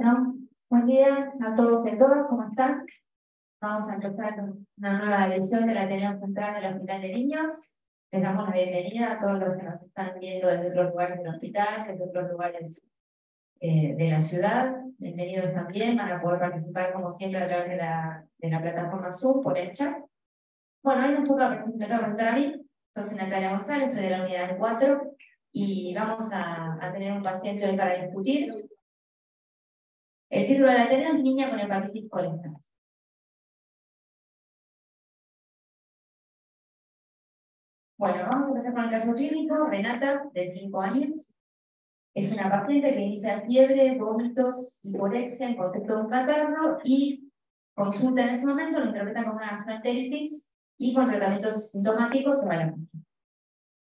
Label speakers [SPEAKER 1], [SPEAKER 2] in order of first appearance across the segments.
[SPEAKER 1] Bueno, buen día a todos y a todas, ¿cómo están? Vamos a empezar con una nueva edición de la Ateneo Central del Hospital de Niños. Les damos la bienvenida a todos los que nos están viendo desde otros lugares del hospital, desde otros lugares de la ciudad. Bienvenidos también, van a poder participar como siempre a través de la plataforma Zoom por el chat. Bueno, hoy nos toca presentar a mí. Soy Natalia González, soy de la unidad 4 y vamos a tener un paciente hoy para discutir. El título de la Ateneo es Niña con hepatitis colestática. Bueno, vamos a empezar con el caso clínico. Renata, de 5 años. Es una paciente que inicia fiebre, vómitos, hiporexia en contexto de un catarro y consulta en ese momento, lo interpreta como una gastroenteritis y con tratamientos sintomáticos se va a la casa.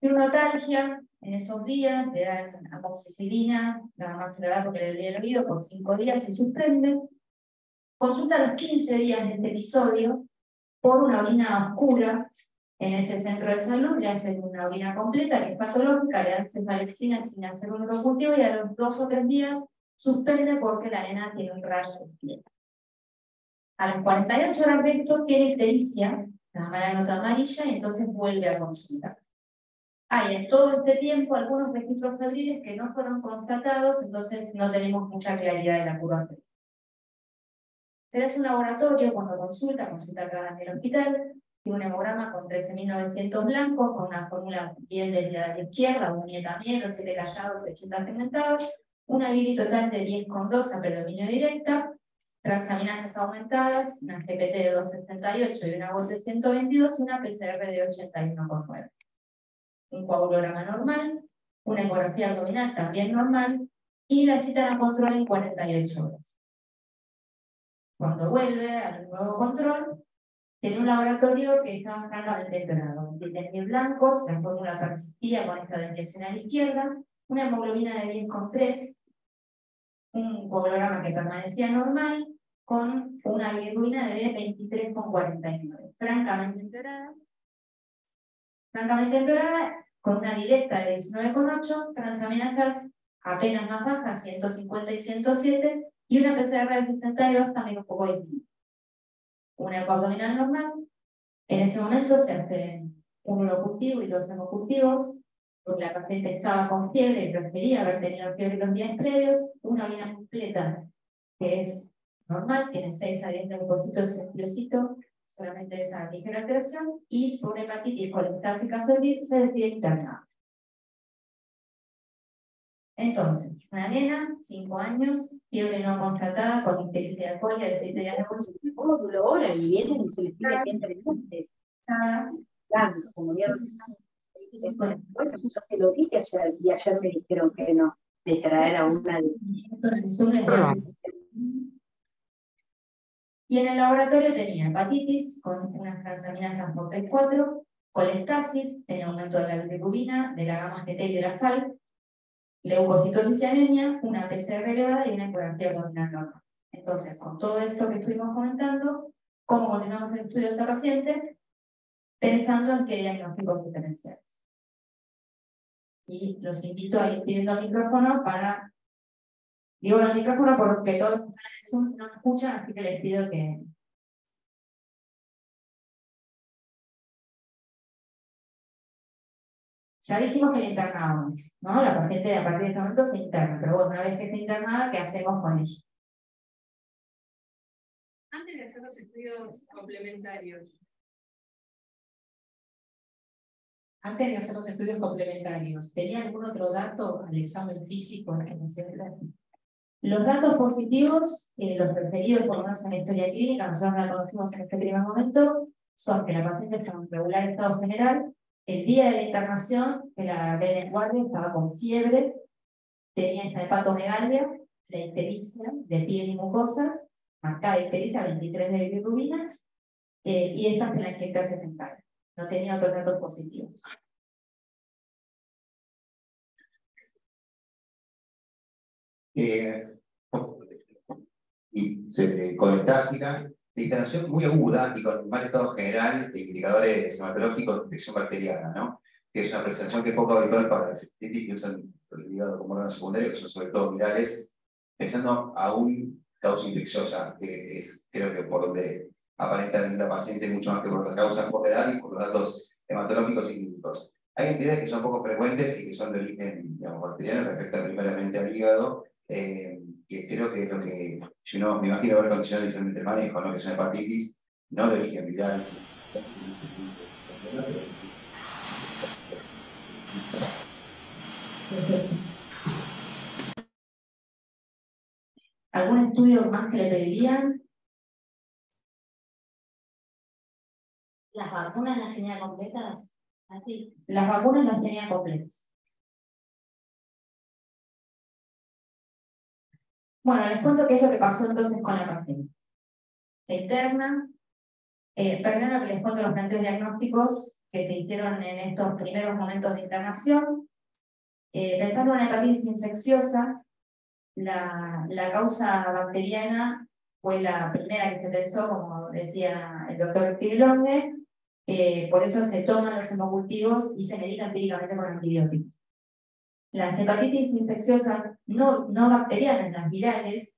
[SPEAKER 1] Tiene una notalgia en esos días, le dan amoxicilina, nada más se la da porque le dolía el oído por 5 días y suspende. Consulta a los 15 días de este episodio por una orina oscura en ese centro de salud, le hacen una orina completa que es patológica, le dan cefalexina sin hacer un cultivo y a los 2 o 3 días suspende porque la nena tiene un rayo de piel. A las 48 horas de esto tiene ictericia, la mala nota amarilla, y entonces vuelve a consultar. Hay en todo este tiempo algunos registros febriles que no fueron constatados, entonces no tenemos mucha claridad de la curva febril. Se le hace un laboratorio cuando consulta acá en el hospital, tiene un hemograma con 13.900 blancos, con una fórmula bien desviada a la izquierda, un nietamiento, 7 callados, 80 segmentados, una bili total de 10,2 a predominio directa, transaminasas aumentadas, una GPT de 268 y una VOT de 122 y una PCR de 81,9. Un coagulograma normal, una ecografía abdominal también normal, y la cita a control en 48 horas. Cuando vuelve al nuevo control, tiene un laboratorio que estaba francamente empeorado. 23.000 blancos, la fórmula persistía con esta desviación a la izquierda, una hemoglobina de 10,3, un coagulograma que permanecía normal, con una bilirrubina de 23,49. Francamente empeorada, con una directa de 19,8, transaminasas apenas más bajas, 150 y 107, y una PCR de 62 también un poco distinta. Una ecoabdominal normal. En ese momento se hacen un urocultivo y 2 hemocultivos, porque la paciente estaba con fiebre y prefería haber tenido fiebre los días previos, una orina completa que es normal, tiene 6 a 10 leucocitos y un pliocito, solamente esa ligera alteración, y por hepatitis colestática febril se decide internar. Entonces, una nena, 5 años, fiebre no constatada, con ictericia alcohólica de 7 días de evolución.
[SPEAKER 2] Módulo ahora y vienen y se les pide que entren antes. Claro, como vieron. Bueno, yo te lo dije ayer y ayer me dijeron que no, de traer a una de.
[SPEAKER 1] Y en el laboratorio tenía hepatitis con unas transaminasas por T4, colestasis, tenía aumento de la bilirrubina, de la gamma GT y de la FAL, leucocitosis y anemia, una PCR elevada y una ecografía abdominal normal. Entonces, con todo esto que estuvimos comentando, ¿cómo continuamos el estudio de esta paciente? Pensando en qué diagnósticos diferenciales. Y los invito a ir pidiendo el micrófono para... Digo el micrófono porque todos los que están en Zoom no escuchan, así que les pido que... Ya dijimos que la internábamos, ¿no? La paciente a partir de este momento se interna, pero bueno, una vez que está internada, ¿qué hacemos con ella?
[SPEAKER 3] Antes de hacer los estudios complementarios.
[SPEAKER 4] Antes de hacer los estudios complementarios, ¿tenía algún otro dato al examen físico?
[SPEAKER 1] Los datos positivos, los referidos por lo menos en la historia clínica, nosotros la conocimos en este primer momento, son que la paciente está en regular estado general, el día de la internación, que la ven en guardia, estaba con fiebre, tenía esta hepatomegalia, la ictericia de piel y mucosas, marcada ictericia 23 de bilirrubina, y esta es la inyecta 60. No tenía otros datos positivos.
[SPEAKER 5] Colestática, de internación muy aguda y con mal estado general de indicadores hematológicos de infección bacteriana, ¿no? Que es una presentación que es poco habitual para la hepatitis, que usan el hígado como órgano secundario, que son sobre todo virales, pensando aún causa infecciosa, que es creo que por donde aparenta la paciente mucho más que por otras causas, por la edad y por los datos hematológicos y clínicos. Hay entidades que son poco frecuentes y que son de origen, digamos, bacteriano, que afectan primeramente al hígado, que creo que es lo que, si uno me imagino haber condicionado inicialmente el manejo, ¿no? Que es una hepatitis, no de origen viral, sino
[SPEAKER 1] ¿Algún estudio más que le pedirían?
[SPEAKER 6] ¿Las vacunas las tenía completas? ¿Así?
[SPEAKER 1] Las vacunas las tenía completas. Bueno, les cuento qué es lo que pasó entonces con la paciente. Se interna, primero les cuento los planteos diagnósticos que se hicieron en estos primeros momentos de internación. Pensando en una hepatitis infecciosa, la causa bacteriana fue la primera que se pensó, como decía el doctor Tigronde, por eso se toman los hemocultivos y se medican empíricamente con antibióticos. Las hepatitis infecciosas no bacterianas, las virales,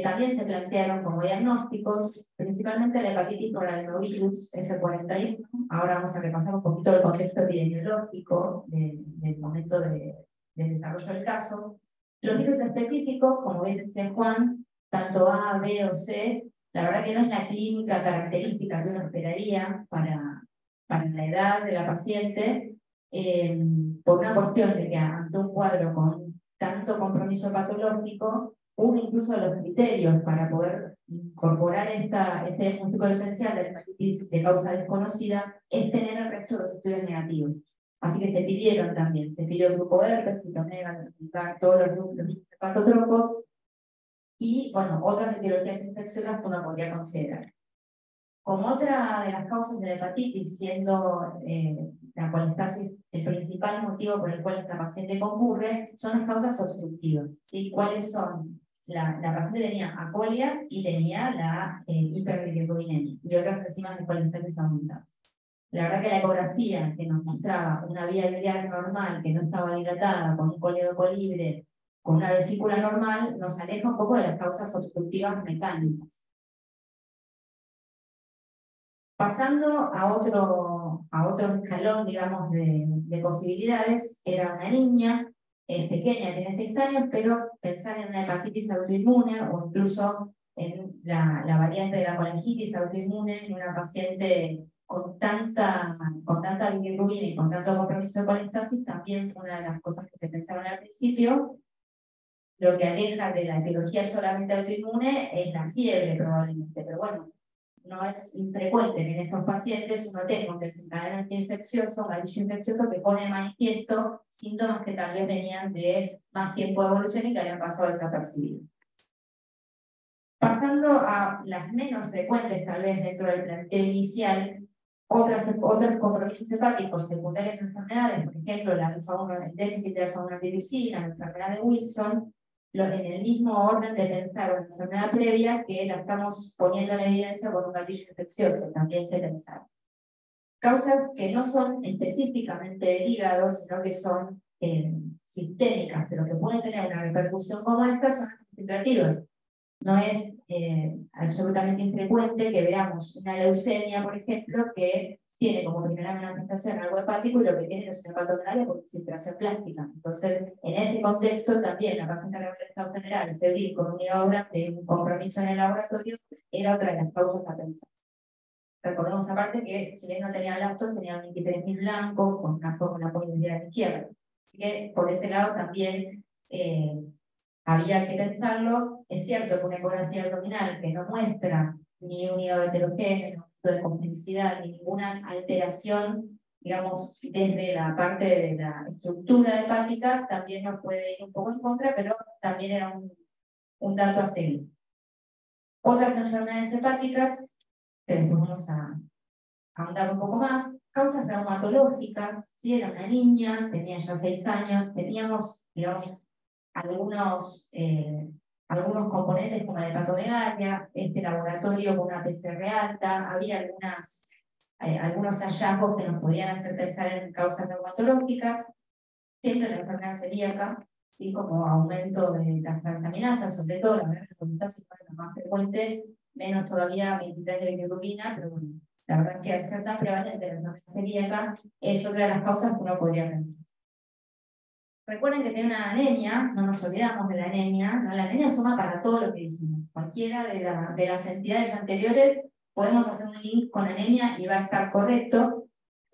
[SPEAKER 1] también se plantearon como diagnósticos, principalmente la hepatitis por adenovirus F41. Ahora vamos a repasar un poquito el contexto epidemiológico del momento del desarrollo del caso. Los virus específicos, como bien decía Juan, tanto A, B o C, la verdad que no es la clínica característica que uno esperaría para la edad de la paciente, por una cuestión de que ante un cuadro con tanto compromiso patológico, uno incluso de los criterios para poder incorporar este diagnóstico diferencial de la hepatitis de causa desconocida es tener el resto de los estudios negativos. Así que se pidieron también, se pidió el grupo herpes, citomega, todos los grupos hepatotropos y, bueno, otras etiologías infecciosas que uno podría considerar. Como otra de las causas de la hepatitis, siendo la colestasis el principal motivo por el cual esta paciente concurre, son las causas obstructivas. ¿Sí? ¿Cuáles son? La paciente tenía apolia y tenía la hiperbilirrubinemia y otras enzimas de colestasis aumentadas. La verdad que la ecografía que nos mostraba una vía biliar normal que no estaba dilatada, con un colédoco libre, con una vesícula normal, nos aleja un poco de las causas obstructivas mecánicas. Pasando a otro escalón, digamos, de posibilidades, era una niña pequeña, tiene 6 años, pero pensar en una hepatitis autoinmune o incluso en la variante de la colangitis autoinmune en una paciente con tanta bilirrubina y con tanto compromiso de colestasis, también fue una de las cosas que se pensaron al principio. Lo que aleja de la etiología solamente autoinmune es la fiebre, probablemente, pero bueno, no es infrecuente que en estos pacientes uno tenga un desencadenante infeccioso, un gatillo infeccioso que pone de manifiesto síntomas que tal vez venían de más tiempo de evolución y que habían pasado desapercibidos. Pasando a las menos frecuentes, tal vez dentro del planteo inicial, otros compromisos hepáticos secundarios de enfermedades, por ejemplo, el déficit de alfa-1-antidiursina, la enfermedad de Wilson, en el mismo orden de pensar una enfermedad previa que la estamos poniendo en evidencia con un gatillo infeccioso, también se pensaron. Causas que no son específicamente del hígado, sino que son sistémicas, pero que pueden tener una repercusión como esta, son las infiltrativas. No es absolutamente infrecuente que veamos una leucemia, por ejemplo, que tiene como primera manifestación algo hepático y lo que tiene es una hepatomegalia por infiltración plástica. Entonces, en ese contexto también la paciente que había estado general, febril, con un hígado grande, un compromiso en el laboratorio, era otra de las causas a pensar. Recordemos aparte que si bien no tenía lactos, tenía un 23.000 blanco con una fórmula polinuclear a la izquierda. Así que por ese lado también había que pensarlo. Es cierto que una ecografía abdominal que no muestra ni un hígado heterogéneo, de complicidad, ni ninguna alteración, digamos, desde la parte de la estructura hepática, también nos puede ir un poco en contra, pero también era un dato a seguir. Otras enfermedades hepáticas, que después vamos a ahondar un poco más, causas reumatológicas. Si era una niña, tenía ya 6 años, teníamos, digamos, algunos componentes como la hepatomegalia, este laboratorio con una PCR alta, había algunos hallazgos que nos podían hacer pensar en causas reumatológicas, siempre la enfermedad celíaca, ¿sí? Como aumento de las transaminasas, sobre todo la metástasis es la más frecuente, menos todavía 23 de bilirrubina, pero bueno, la verdad es que al ser tan prevalente la enfermedad celíaca es otra de las causas que uno podría pensar. Recuerden que tiene una anemia, no nos olvidamos de la anemia, ¿no? La anemia suma para todo lo que dijimos. Cualquiera de las entidades anteriores podemos hacer un link con anemia y va a estar correcto.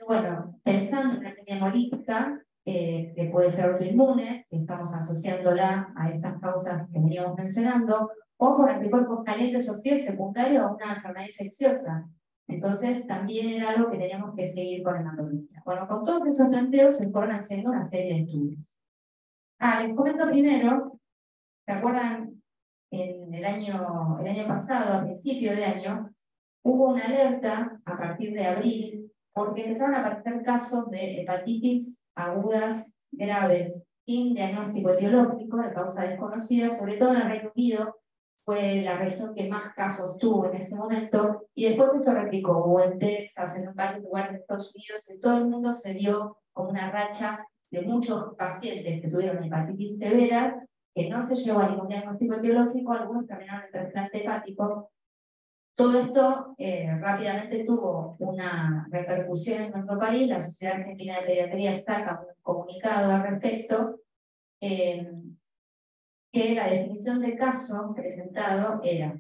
[SPEAKER 1] Bueno, pensando en la anemia hemolítica, que puede ser autoinmune, si estamos asociándola a estas causas que veníamos mencionando, o por anticuerpos calientes o fríos secundarios a una enfermedad infecciosa. Entonces, también era algo que teníamos que seguir con hematología. Bueno, con todos estos planteos se fueron haciendo una serie de estudios. Les comento primero, ¿se acuerdan? En el año pasado, a principio de año, hubo una alerta a partir de abril, porque empezaron a aparecer casos de hepatitis agudas graves sin diagnóstico etiológico de causa desconocida, sobre todo en el Reino Unido, fue la región que más casos tuvo en ese momento, y después esto replicó, hubo en Texas, en varios lugares de Estados Unidos, en todo el mundo se dio como una racha de muchos pacientes que tuvieron hepatitis severas, que no se llevó a ningún diagnóstico etiológico, algunos terminaron en trasplante hepático. Todo esto rápidamente tuvo una repercusión en nuestro país. La Sociedad Argentina de Pediatría saca un comunicado al respecto, que la definición de caso presentado era: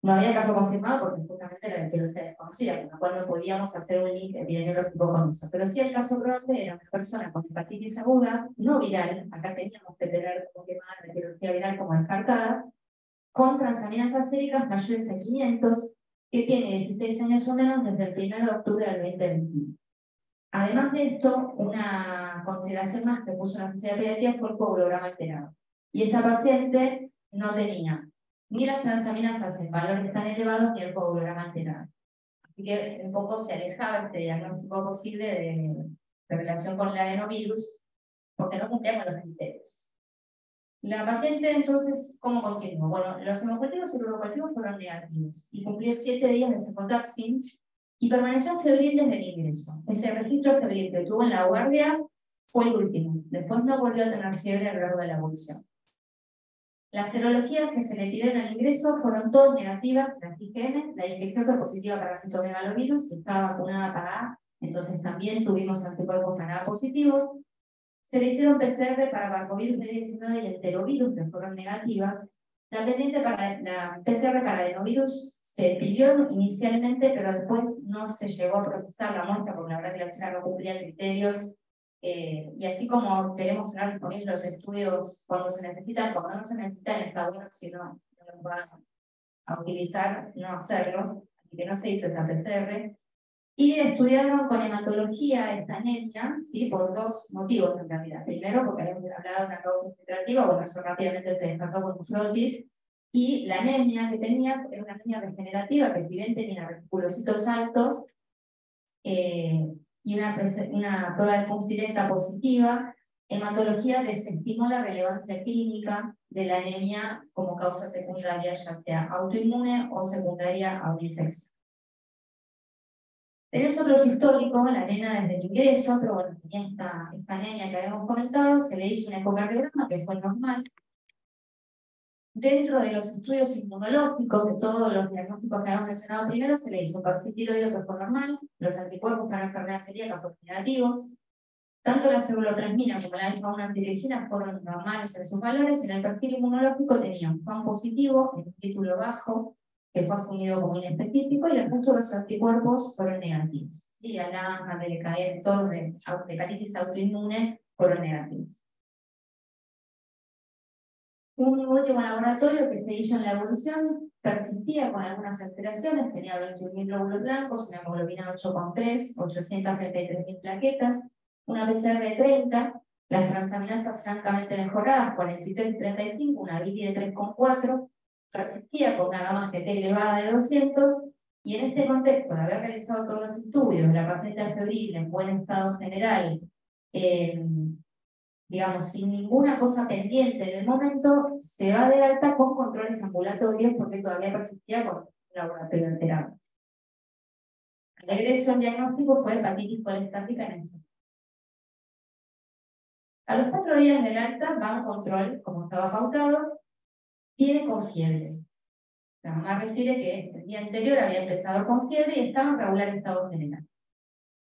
[SPEAKER 1] no había caso confirmado porque justamente la etiología desconocida, con la cual no podíamos hacer un link epidemiológico con eso. Pero sí el caso probable era una persona con hepatitis aguda, no viral, acá teníamos que tener confirmada la etiología viral como descartada, con transaminasas séricas mayores a 500, que tiene 16 años o menos desde el 1 de octubre del 2021. Además de esto, una consideración más que puso la Sociedad de Pediatría fue el coagulograma alterado. Y esta paciente no tenía ni las transaminasas en valores tan elevados ni el coagulograma alterado. Así que un poco se alejaba este diagnóstico posible de relación con el adenovirus, porque no cumplía con los criterios. La paciente entonces, ¿cómo continuó? Bueno, los hemocultivos y los urocultivos fueron negativos y cumplió 7 días de cefotaxim y permaneció febril desde el ingreso. Ese registro febril que tuvo en la guardia fue el último. Después no volvió a tener fiebre a lo largo de la evolución. Las serologías que se le pidieron al ingreso fueron todas negativas, las IgM, la IgG fue positiva para citomegalovirus y estaba vacunada para A, entonces también tuvimos anticuerpos para A positivos. Se le hicieron PCR para parvovirus B19 y enterovirus, que fueron negativas. La PCR para adenovirus se pidió inicialmente, pero después no se llegó a procesar la muestra, porque la verdad que la chica no cumplía criterios. Y así como queremos tener disponibles los estudios cuando se necesitan, cuando no se necesitan, está bueno, si no los van a utilizar, no hacerlos. Así que no se hizo esta PCR. Y estudiaron con hematología esta anemia, ¿sí? Por dos motivos en realidad. Primero, porque habíamos hablado de una causa infiltrativa, bueno, eso rápidamente se descartó con nefrotis, y la anemia que tenía era una anemia regenerativa, que si bien tenía reticulocitos altos, y una prueba de Punch directa positiva, hematología desestimó la relevancia clínica de la anemia como causa secundaria, ya sea autoinmune o secundaria a una infección. En el otro histórico, la nena desde el ingreso, pero bueno, tenía esta anemia que habíamos comentado, se le hizo un ecocardiograma que fue normal. Dentro de los estudios inmunológicos, de todos los diagnósticos que habíamos mencionado primero, se le hizo un perfil tiroideo que fue normal, los anticuerpos para enfermedad celíaca fueron negativos, tanto la ceruloplasmina como la alfa-1 antitiricina fueron normales en sus valores. En el perfil inmunológico tenía un FAN positivo, en un título bajo, que fue asumido como inespecífico, y el resto de los anticuerpos fueron negativos. ¿Sí? Alange, Amelicaer, todos de hepatitis autoinmune fueron negativos. Un último laboratorio que se hizo en la evolución persistía con algunas alteraciones, tenía 21.000 glóbulos blancos, una hemoglobina 8,3, 833.000 plaquetas, una PCR de 30, las transaminasas francamente mejoradas, 43 y 35, una BILI de 3,4, persistía con una gamma GT elevada de 200, y en este contexto de haber realizado todos los estudios, la paciente febril en buen estado general, digamos, sin ninguna cosa pendiente en el momento, se va de alta con controles ambulatorios porque todavía persistía con un laboratorio alterado. El egreso al diagnóstico fue hepatitis colestática en esto. A los 4 días del alta va a un control, como estaba pautado, viene con fiebre. La mamá refiere que el día anterior había empezado con fiebre y estaba en regular estado general.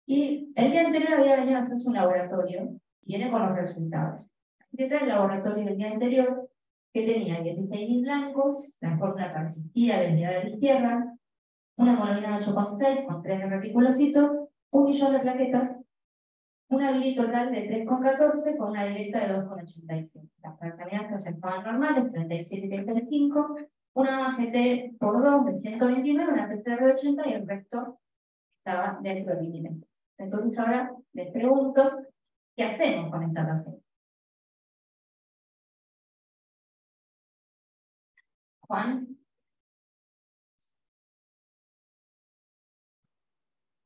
[SPEAKER 1] Y el día anterior había venido a hacerse un laboratorio y viene con los resultados. Así que trae el laboratorio del día anterior, que tenía 16.000 blancos, la fórmula persistía desde a la izquierda, una hemoglobina de 8,6 con 3 reticulocitos, 1 millón de plaquetas, una bili total de 3,14 con una directa de 2,87. Las transaminases ya estaban normales, 37,35, una GT por 2 de 129, una PCR de 80 y el resto estaba dentro del límite. Entonces ahora les pregunto, ¿qué hacemos con esta paciente? Juan.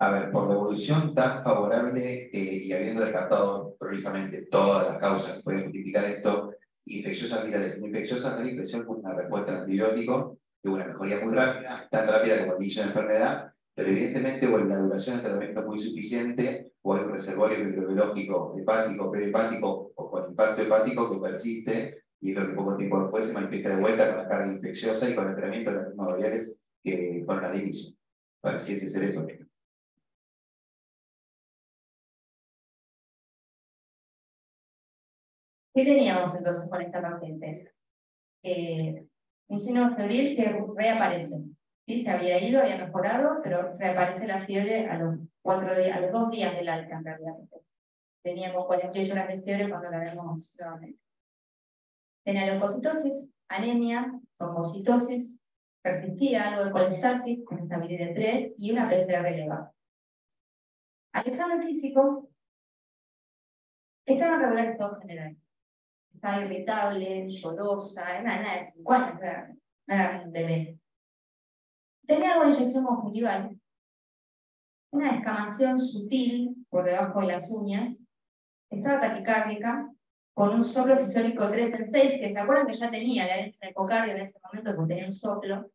[SPEAKER 5] A ver, por la evolución tan favorable y habiendo descartado prolijamente todas las causas que pueden justificar esto, infecciosas virales, infecciosas, da la impresión que una respuesta al antibiótico, que una mejoría muy rápida, tan rápida como el inicio de la enfermedad, pero evidentemente o la duración del tratamiento es muy suficiente, o hay un reservorio microbiológico hepático, perihepático o con impacto hepático que persiste, y es lo que poco tiempo después se manifiesta de vuelta con la carga infecciosa y con el incremento de las mismas variables que fueron las de inicio. Pareciese ser eso.
[SPEAKER 1] ¿Qué teníamos entonces con esta paciente? Un síndrome febril que reaparece. ¿Sí? Se había ido, había mejorado, pero reaparece la fiebre a los 2 días del alta, en realidad. Teníamos 48 horas de fiebre cuando la vemos nuevamente. Tenía leucocitosis, anemia, trombocitosis, persistía algo de colestasis con estabilidad de 3 y una PCR elevada. Al examen físico, estaba en regular estado general. Estaba irritable, llorosa, era nada de 5 años, era un bebé. Tenía algo de inyección conjuntival, una descamación sutil por debajo de las uñas, estaba taquicárdica, con un soplo sistólico 3 en 6, que se acuerdan que ya tenía la ecocardio en ese momento porque tenía un soplo.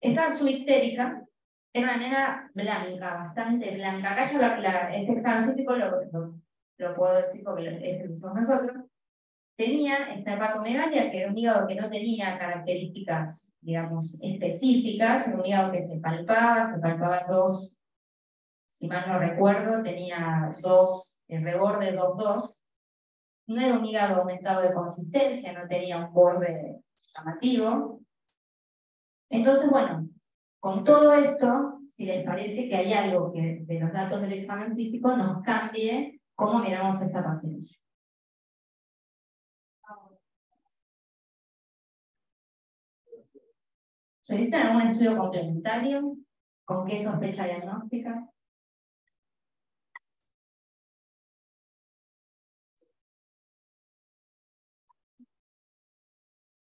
[SPEAKER 1] Estaba subictérica, era una nena blanca, bastante blanca. Acá ya este examen físico lo puedo decir porque lo hicimos nosotros. Tenía esta hepatomegalia, que era un hígado que no tenía características, digamos, específicas, era un hígado que se palpaba 2, si mal no recuerdo, tenía 2, el reborde 2,2. No era un hígado aumentado de consistencia, no tenía un borde llamativo. Entonces, bueno, con todo esto, si les parece que hay algo que de los datos del examen físico nos cambie cómo miramos a esta paciente. ¿Solicitan algún estudio complementario? ¿Con qué sospecha diagnóstica?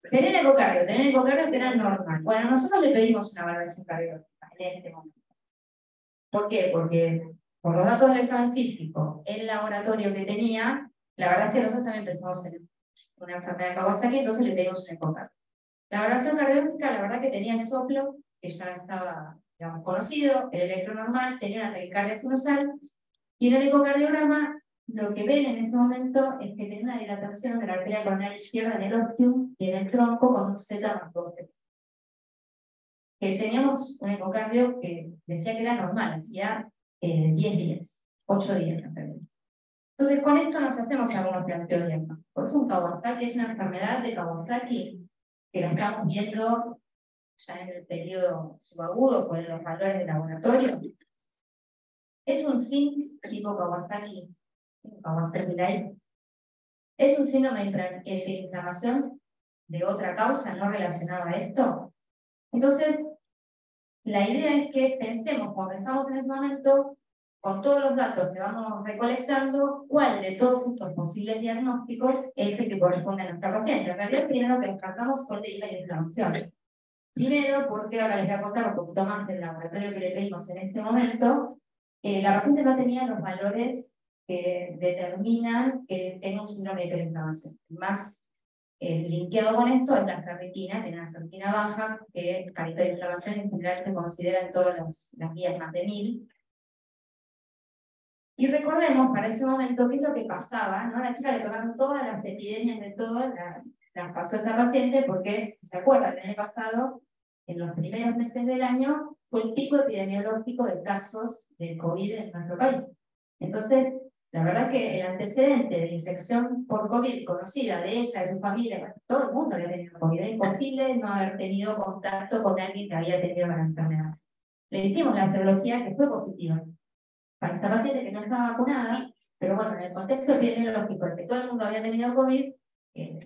[SPEAKER 1] Tener ecocardio que era normal. Bueno, nosotros le pedimos una valoración cardiológica en este momento. ¿Por qué? Porque por los datos del examen físico, el laboratorio que tenía, la verdad es que nosotros también pensamos en una enfermedad de Kawasaki, entonces le pedimos un ecocardio. La valoración cardiológica, la verdad que tenía el soplo, que ya estaba, digamos, conocido, el electro normal, tenía una taquicardia sinusal, y en el ecocardiograma lo que ven en ese momento es que tenía una dilatación de la arteria coronaria izquierda en el ostium y en el tronco con un Z+2. Que teníamos un ecocardio que decía que era normal, hacía 10 días, 8 días en realidad. Entonces, con esto nos hacemos algunos planteos diagnósticos. Por eso un Kawasaki es una enfermedad de Kawasaki que la estamos viendo ya en el periodo subagudo con los valores de laboratorio. Es un SIN tipo Kawasaki, Kawasaki Light. Es un síndrome de inflamación de otra causa no relacionada a esto. Entonces, la idea es que pensemos, como pensamos en este momento, con todos los datos que vamos recolectando, cuál de todos estos posibles diagnósticos es el que corresponde a nuestra paciente. En realidad, primero que descartamos por la inflamación. Primero, porque ahora les voy a contar un poquito más del laboratorio que le pedimos en este momento. La paciente no tenía los valores que determinan que tenga un síndrome de hiperinflamación. Más linkeado con esto es la ferritina, tiene una ferritina baja, que para hiperinflamación en general se considera en todas las guías más de 1000. Y recordemos para ese momento qué es lo que pasaba, ¿no? A la chica le tocaron todas las epidemias de todas, las pasó esta paciente porque, si se acuerdan, el año pasado, en los primeros meses del año, fue el pico epidemiológico de casos de COVID en nuestro país. Entonces, la verdad que el antecedente de infección por COVID conocida de ella, de su familia, bueno, todo el mundo había tenido COVID, era imposible no haber tenido contacto con alguien que había tenido la enfermedad. Le hicimos la serología que fue positiva para esta paciente que no estaba vacunada, pero bueno, en el contexto epidemiológico en que todo el mundo había tenido COVID,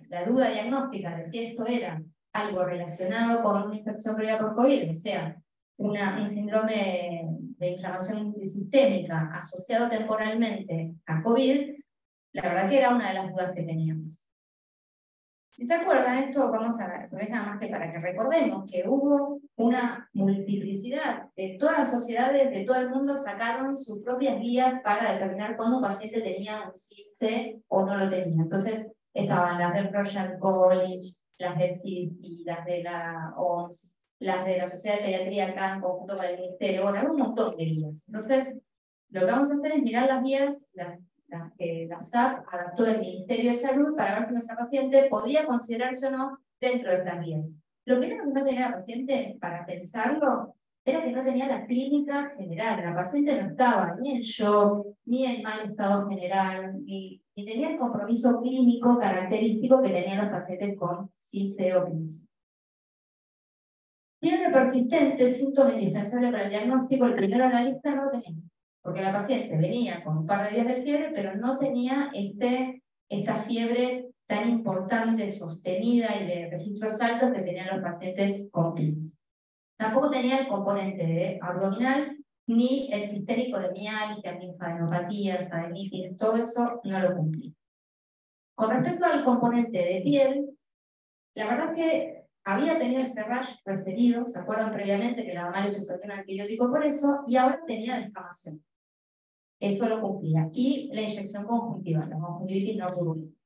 [SPEAKER 1] la duda diagnóstica de si esto era algo relacionado con una infección previa por COVID, o sea, un síndrome de inflamación sistémica asociado temporalmente a COVID, la verdad que era una de las dudas que teníamos. Si se acuerdan, esto vamos a ver, no es nada más que para que recordemos que hubo una multiplicidad de todas las sociedades de todo el mundo sacaron sus propias guías para determinar cuándo un paciente tenía un CIC o no lo tenía. Entonces estaban las del Royal College, las del CISI, las de la OMS, las de la Sociedad de Pediatría acá en conjunto con el Ministerio, bueno, hay un montón de guías. Entonces, lo que vamos a hacer es mirar las guías, las que la SAP adaptó del Ministerio de Salud para ver si nuestra paciente podía considerarse o no dentro de estas guías. Lo primero que no tenía la paciente, para pensarlo, era que no tenía la clínica general. La paciente no estaba ni en shock, ni en mal estado general, ni tenía el compromiso clínico característico que tenían los pacientes con CIC o PINS. Fiebre persistente, síntoma indispensable para el diagnóstico, el primero en la lista no lo tenía, porque la paciente venía con un par de días de fiebre, pero no tenía esta fiebre tan importante, sostenida y de registros altos que tenían los pacientes con PINS. Tampoco tenía el componente de abdominal, ni el sistémico de mialgia, linfadenopatía, adenitis, todo eso no lo cumplía. Con respecto al componente de piel, la verdad es que había tenido este rash referido, ¿se acuerdan previamente que la mamá le suspendió un antibiótico por eso? Y ahora tenía descamación. Eso lo cumplía. Y la inyección conjuntiva, la conjuntivitis no turbulenta.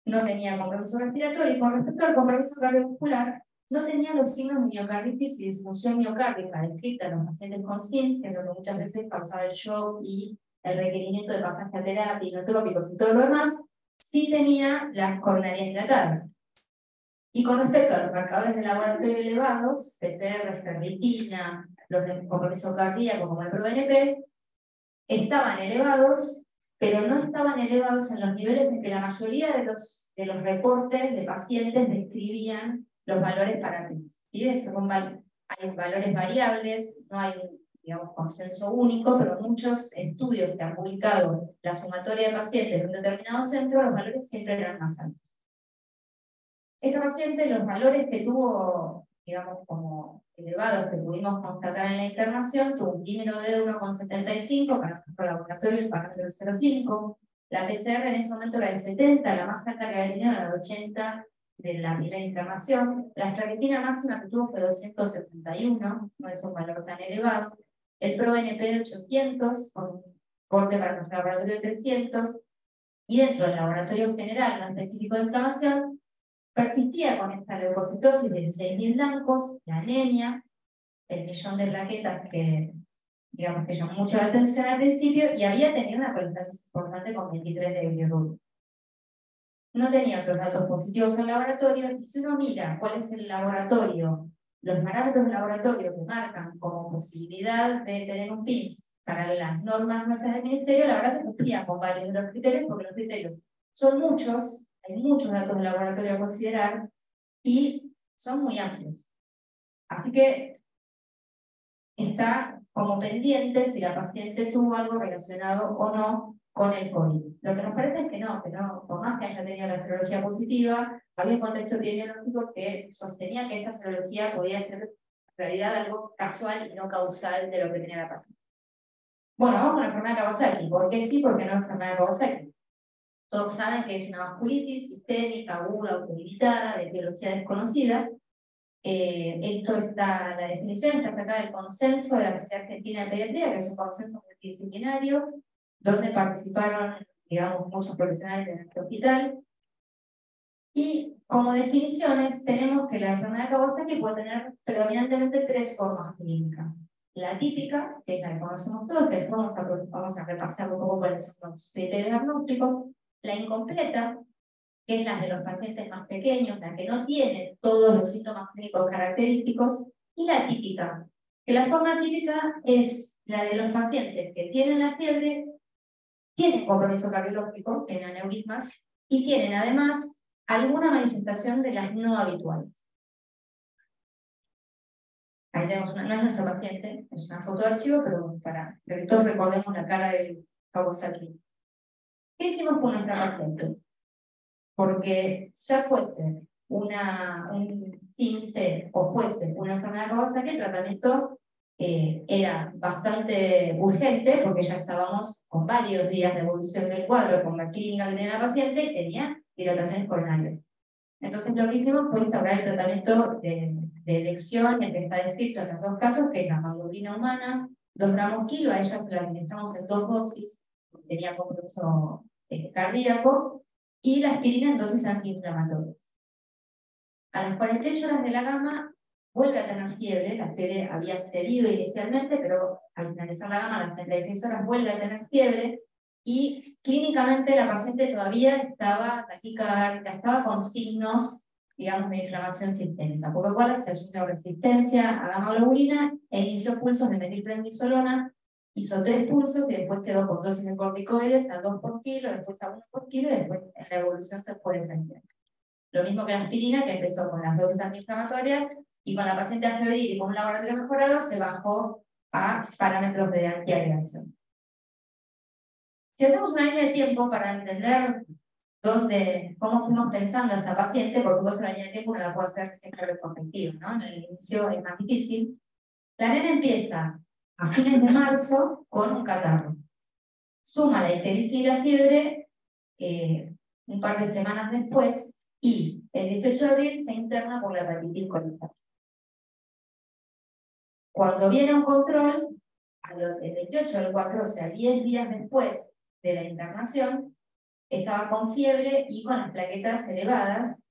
[SPEAKER 1] No tenía compromiso respiratorio y con respecto al compromiso cardiovascular, no tenía los signos de miocarditis y disfunción miocárdica descrita en los pacientes con CINS, que es lo que muchas veces causaba el shock y el requerimiento de pasaje a terapia, inotrópicos y todo lo demás. Sí tenía las coronarias dilatadas. Y con respecto a los marcadores de laboratorio elevados, PCR, ferritina, los de compromiso cardíaco como el ProBNP, estaban elevados, pero no estaban elevados en los niveles en que la mayoría de los reportes de pacientes describían los valores para PINS. ¿Sí? Hay valores variables, no hay digamos, consenso único, pero muchos estudios que han publicado la sumatoria de pacientes de un determinado centro, los valores siempre eran más altos. Esta paciente, los valores que tuvo, digamos, como elevados que pudimos constatar en la internación, tuvo un dímero de 1,75 para nuestro laboratorio, el parámetro 0,5. La PCR en ese momento era de 70, la más alta que había tenido era de 80 de la primera internación. La ferritina máxima que tuvo fue 261, no es un valor tan elevado. El ProBNP de 800, con un corte para nuestro laboratorio de 300. Y dentro del laboratorio general, no específico de inflamación, persistía con esta leucocitosis de 6.000 blancos, la anemia, el millón de plaquetas que, digamos, que llamó mucho la atención al principio, y había tenido una colistasis importante con 23 de bilirrubina. No tenía otros datos positivos en el laboratorio, y si uno mira cuál es el laboratorio, los parámetros del laboratorio que marcan como posibilidad de tener un PIMS para las normas nuestras del ministerio, la verdad que cumplía con varios de los criterios, porque los criterios son muchos, hay muchos datos de laboratorio a considerar y son muy amplios. Así que está como pendiente si la paciente tuvo algo relacionado o no con el COVID. Lo que nos parece es que no, por más que haya tenido la serología positiva, había un contexto epidemiológico que sostenía que esta serología podía ser en realidad algo casual y no causal de lo que tenía la paciente. Bueno, vamos con la enfermedad de Kawasaki. ¿Por qué sí? ¿Por qué no enfermedad de Kawasaki? Todos saben que es una vasculitis sistémica, aguda, autolimitada, de etiología desconocida. Esto está, la definición está sacada del consenso de la Sociedad Argentina de Pediatría, que es un consenso multidisciplinario, donde participaron, digamos, muchos profesionales de nuestro hospital. Y como definiciones, tenemos que la enfermedad de Kawasaki puede tener predominantemente tres formas clínicas. La típica, que es la que conocemos todos, que vamos a repasar un poco cuáles son los criterios diagnósticos. La incompleta, que es la de los pacientes más pequeños, la que no tiene todos los síntomas clínicos característicos. Y la típica, que la forma típica es la de los pacientes que tienen la fiebre, tienen compromiso cardiológico, tienen aneurismas, y tienen además alguna manifestación de las no habituales. Ahí tenemos no es nuestro paciente, es una foto de archivo, pero para que todos recordemos la cara de Kawasaki. ¿Qué hicimos con nuestra paciente? Porque ya fuese un CIMC o fuese una enfermedad de Kawasaki, el tratamiento era bastante urgente, porque ya estábamos con varios días de evolución del cuadro, con la clínica que tenía la paciente, y tenía dilataciones coronarias. Entonces lo que hicimos fue instaurar el tratamiento de elección, el que está descrito en los dos casos, que es la hemoglobina humana, 2 gramos kilo, a ella se la administramos en 2 dosis, tenía compromiso cardíaco, y la aspirina en dosis antiinflamatorias. A las 48 horas de la gama vuelve a tener fiebre, la fiebre había cedido inicialmente, pero al finalizar la gama, a las 36 horas vuelve a tener fiebre, y clínicamente la paciente todavía estaba taquicárdica, estaba con signos, digamos, de inflamación sistémica, por lo cual se asumió resistencia a gamma globulina e inició pulsos de metilprednisolona, hizo 3 pulsos y después quedó con dosis de corticoides a 2 por kilo, después a 1 por kilo y después en la evolución se fue descendiendo. Lo mismo que la aspirina, que empezó con las dosis antiinflamatorias y con la paciente febril y con un laboratorio mejorado se bajó a parámetros de antiagregación. Si hacemos una línea de tiempo para entender cómo fuimos pensando esta paciente, por supuesto la línea de tiempo no la puedo hacer siempre retrospectiva, ¿no? En el inicio es más difícil. La nena empieza a fines de marzo con un catarro. Suma la ictericia y la fiebre un par de semanas después y el 18 de abril se interna por la hepatitis colitis. Cuando viene un control, el 28 del 4, o sea, 10 días después de la internación, estaba con fiebre y con las plaquetas elevadas,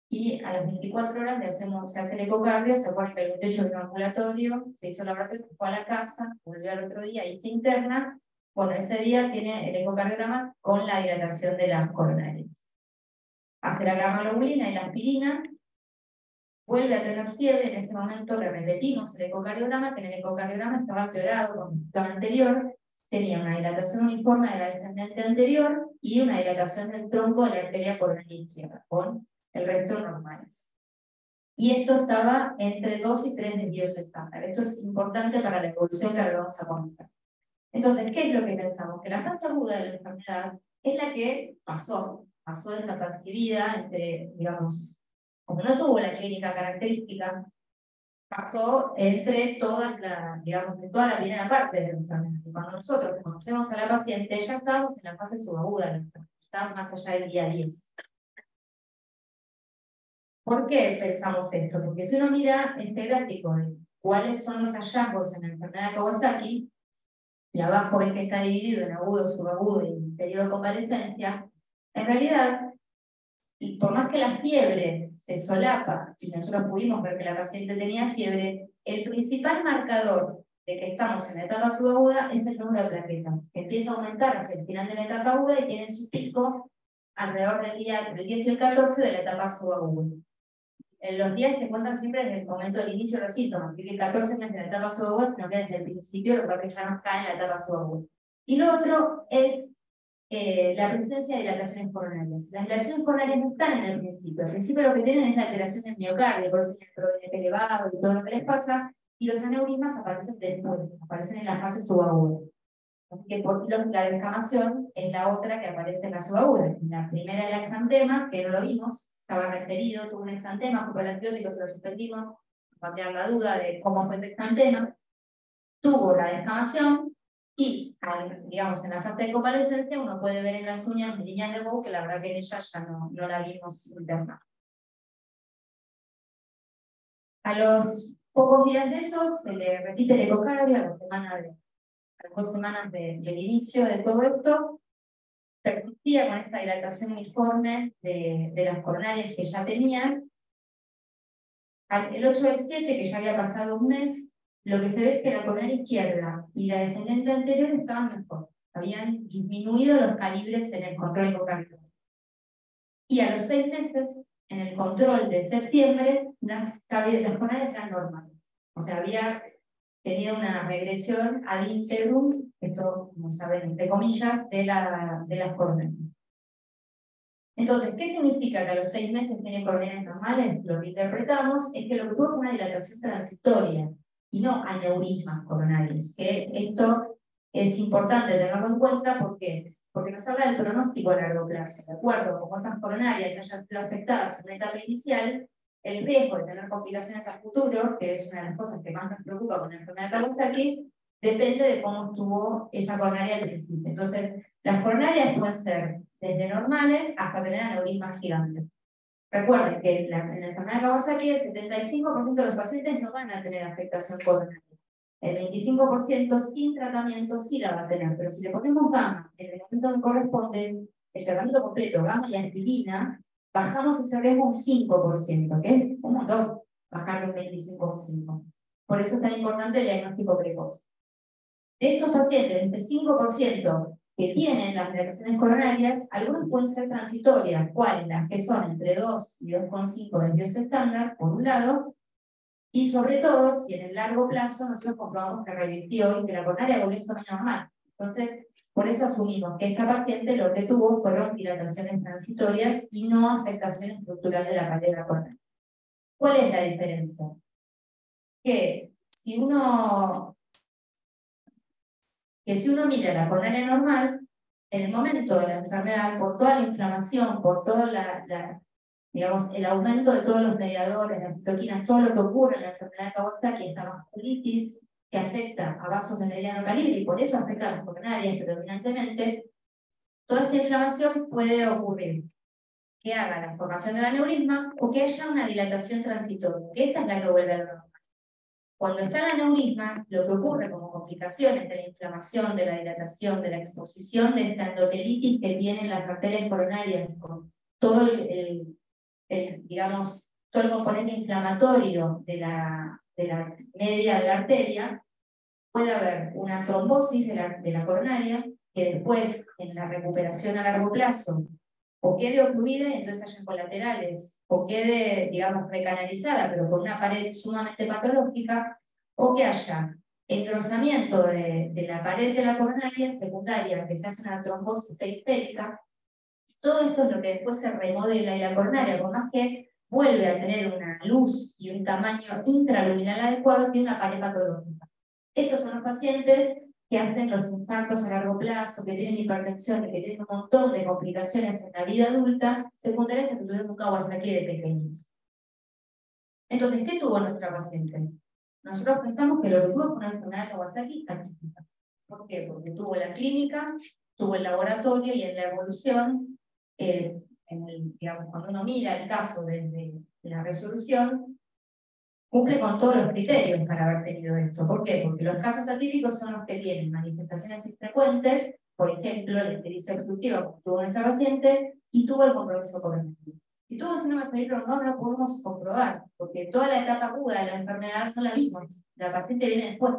[SPEAKER 1] y a las 24 horas se hace el ecocardio, se acuerda que el 28 vino ambulatorio, se hizo el laboratorio, se fue a la casa, volvió al otro día y se interna. Bueno, ese día tiene el ecocardiograma con la dilatación de las coronarias. Hace la gamma globulina y la aspirina, vuelve a tener fiebre, en ese momento le repetimos el ecocardiograma, que en el ecocardiograma estaba empeorado con el tono anterior, tenía una dilatación uniforme de la descendente anterior y una dilatación del tronco de la arteria coronaria izquierda, con el resto normales. Y esto estaba entre 2 y 3 desvíos estándar. Esto es importante para la evolución que ahora vamos a comentar. Entonces, ¿qué es lo que pensamos? Que la fase aguda de la enfermedad es la que pasó desapercibida, entre, digamos, como no tuvo la clínica característica, pasó entre todas digamos, de toda la primera parte de la enfermedad. Y cuando nosotros conocemos a la paciente, ya estábamos en la fase subaguda de la enfermedad, estábamos más allá del día 10. ¿Por qué pensamos esto? Porque si uno mira este gráfico de cuáles son los hallazgos en la enfermedad de Kawasaki, y abajo ven que está dividido en agudo, subagudo y periodo de convalescencia, en realidad, y por más que la fiebre se solapa, y nosotros pudimos ver que la paciente tenía fiebre, el principal marcador de que estamos en la etapa subaguda es el número de plaquetas, que empieza a aumentar hacia el final de la etapa aguda y tiene su pico alrededor del día el 10 y el 14 de la etapa subaguda. Los días se cuentan siempre desde el momento del inicio de los síntomas, así que el 14 no es de la etapa subaguda, sino que desde el principio, lo que ya nos cae en la etapa subaguda. Y lo otro es la presencia de dilataciones coronarias. Las dilataciones coronarias no están en el principio. Al principio lo que tienen es la alteración del miocardio, por eso tienen el PROBNP elevado y todo lo que les pasa, y los aneurismas aparecen después, aparecen en la fase subaguda. Así que por la descamación es la otra que aparece en la subaguda. La primera, el exantema, que no lo vimos, estaba referido, tuvo un exantema, fue por el antibiótico, se lo suspendimos, para quedar la duda de cómo fue ese exantema. Tuvo la descamación y, digamos, en la fase de convalescencia uno puede ver en las uñas de líneas de Bow que la verdad que en ella ya no la vimos interna. A los pocos días de eso se le repite el ecocardio, a las 2 semanas del inicio de todo esto, persistía con esta dilatación uniforme de las coronarias que ya tenían. El 8 del 7, que ya había pasado un mes, lo que se ve es que la coronaria izquierda y la descendente anterior estaban mejor. Habían disminuido los calibres en el control ecocardíaco. Y a los 6 meses, en el control de septiembre, las coronarias eran normales. O sea, había tenido una regresión ad integrum, esto, como saben, entre comillas, de las coronarias. Entonces, ¿qué significa que a los 6 meses tiene coronarias normales? Lo que interpretamos es que lo que tuvo fue una dilatación transitoria y no aneurismas coronarios. Que esto es importante tenerlo en cuenta porque nos habla del pronóstico a largo plazo. De acuerdo, como esas coronarias hayan sido afectadas en una etapa inicial, el riesgo de tener complicaciones a futuro, que es una de las cosas que más nos preocupa con la enfermedad de Kawasaki, depende de cómo estuvo esa coronaria al principio. Entonces, las coronarias pueden ser desde normales hasta tener aneurismas gigantes. Recuerden que en la enfermedad de Kawasaki el 75% de los pacientes no van a tener afectación coronaria. El 25% sin tratamiento sí la va a tener, pero si le ponemos gamma en el momento que corresponde, el tratamiento completo, gamma y aspirina, bajamos ese riesgo un 5%, que es un montón, bajar de un 25%. Por eso es tan importante el diagnóstico precoz. De estos pacientes, este 5% que tienen las reacciones coronarias, algunas pueden ser transitorias, ¿cuáles? Las que son entre 2 y 2,5 de Dios estándar, por un lado, y sobre todo, si en el largo plazo nosotros comprobamos que revirtió y que la coronaria volvió a su tamaño normal. Entonces, por eso asumimos que esta paciente lo que tuvo fueron dilataciones transitorias y no afectación estructural de la pared de la coronaria. ¿Cuál es la diferencia? Que si uno mira la coronaria normal, en el momento de la enfermedad, por toda la inflamación, por todo digamos, el aumento de todos los mediadores, las citoquinas, todo lo que ocurre en la enfermedad de Kawasaki, esta vasculitis que afecta a vasos de mediano calibre y por eso afecta a las coronarias predominantemente, toda esta inflamación puede ocurrir que haga la formación del aneurisma o que haya una dilatación transitoria, que esta es la que vuelve a lo normal. Cuando está el aneurisma, lo que ocurre como complicaciones de la inflamación, de la dilatación, de la exposición de esta endotelitis que tienen las arterias coronarias, con todo digamos, todo el componente inflamatorio de la media de la arteria, puede haber una trombosis de la coronaria que después, en la recuperación a largo plazo, o quede ocluida y entonces haya colaterales, o quede, digamos, recanalizada, pero con una pared sumamente patológica, o que haya engrosamiento de la pared de la coronaria secundaria, que se hace una trombosis periférica. Todo esto es lo que después se remodela y la coronaria, por más que vuelve a tener una luz y un tamaño intraluminal adecuado, tiene una pared patológica. Estos son los pacientes que hacen los infartos a largo plazo, que tienen hipertensión, que tienen un montón de complicaciones en la vida adulta, secundarias que tuvieron un Kawasaki de pequeños. Entonces, ¿qué tuvo nuestra paciente? Nosotros pensamos que lo que tuvo fue una enfermedad de Kawasaki atípica. ¿Por qué? Porque tuvo la clínica, tuvo el laboratorio y en la evolución, digamos, cuando uno mira el caso desde la resolución, cumple con todos los criterios para haber tenido esto. ¿Por qué? Porque los casos atípicos son los que tienen manifestaciones infrecuentes, por ejemplo, la ictericia obstructiva, como tuvo nuestra paciente, y tuvo el compromiso cognitivo. Si tuvo síndrome febrile no lo podemos comprobar, porque toda la etapa aguda de la enfermedad no la vimos, la paciente viene después.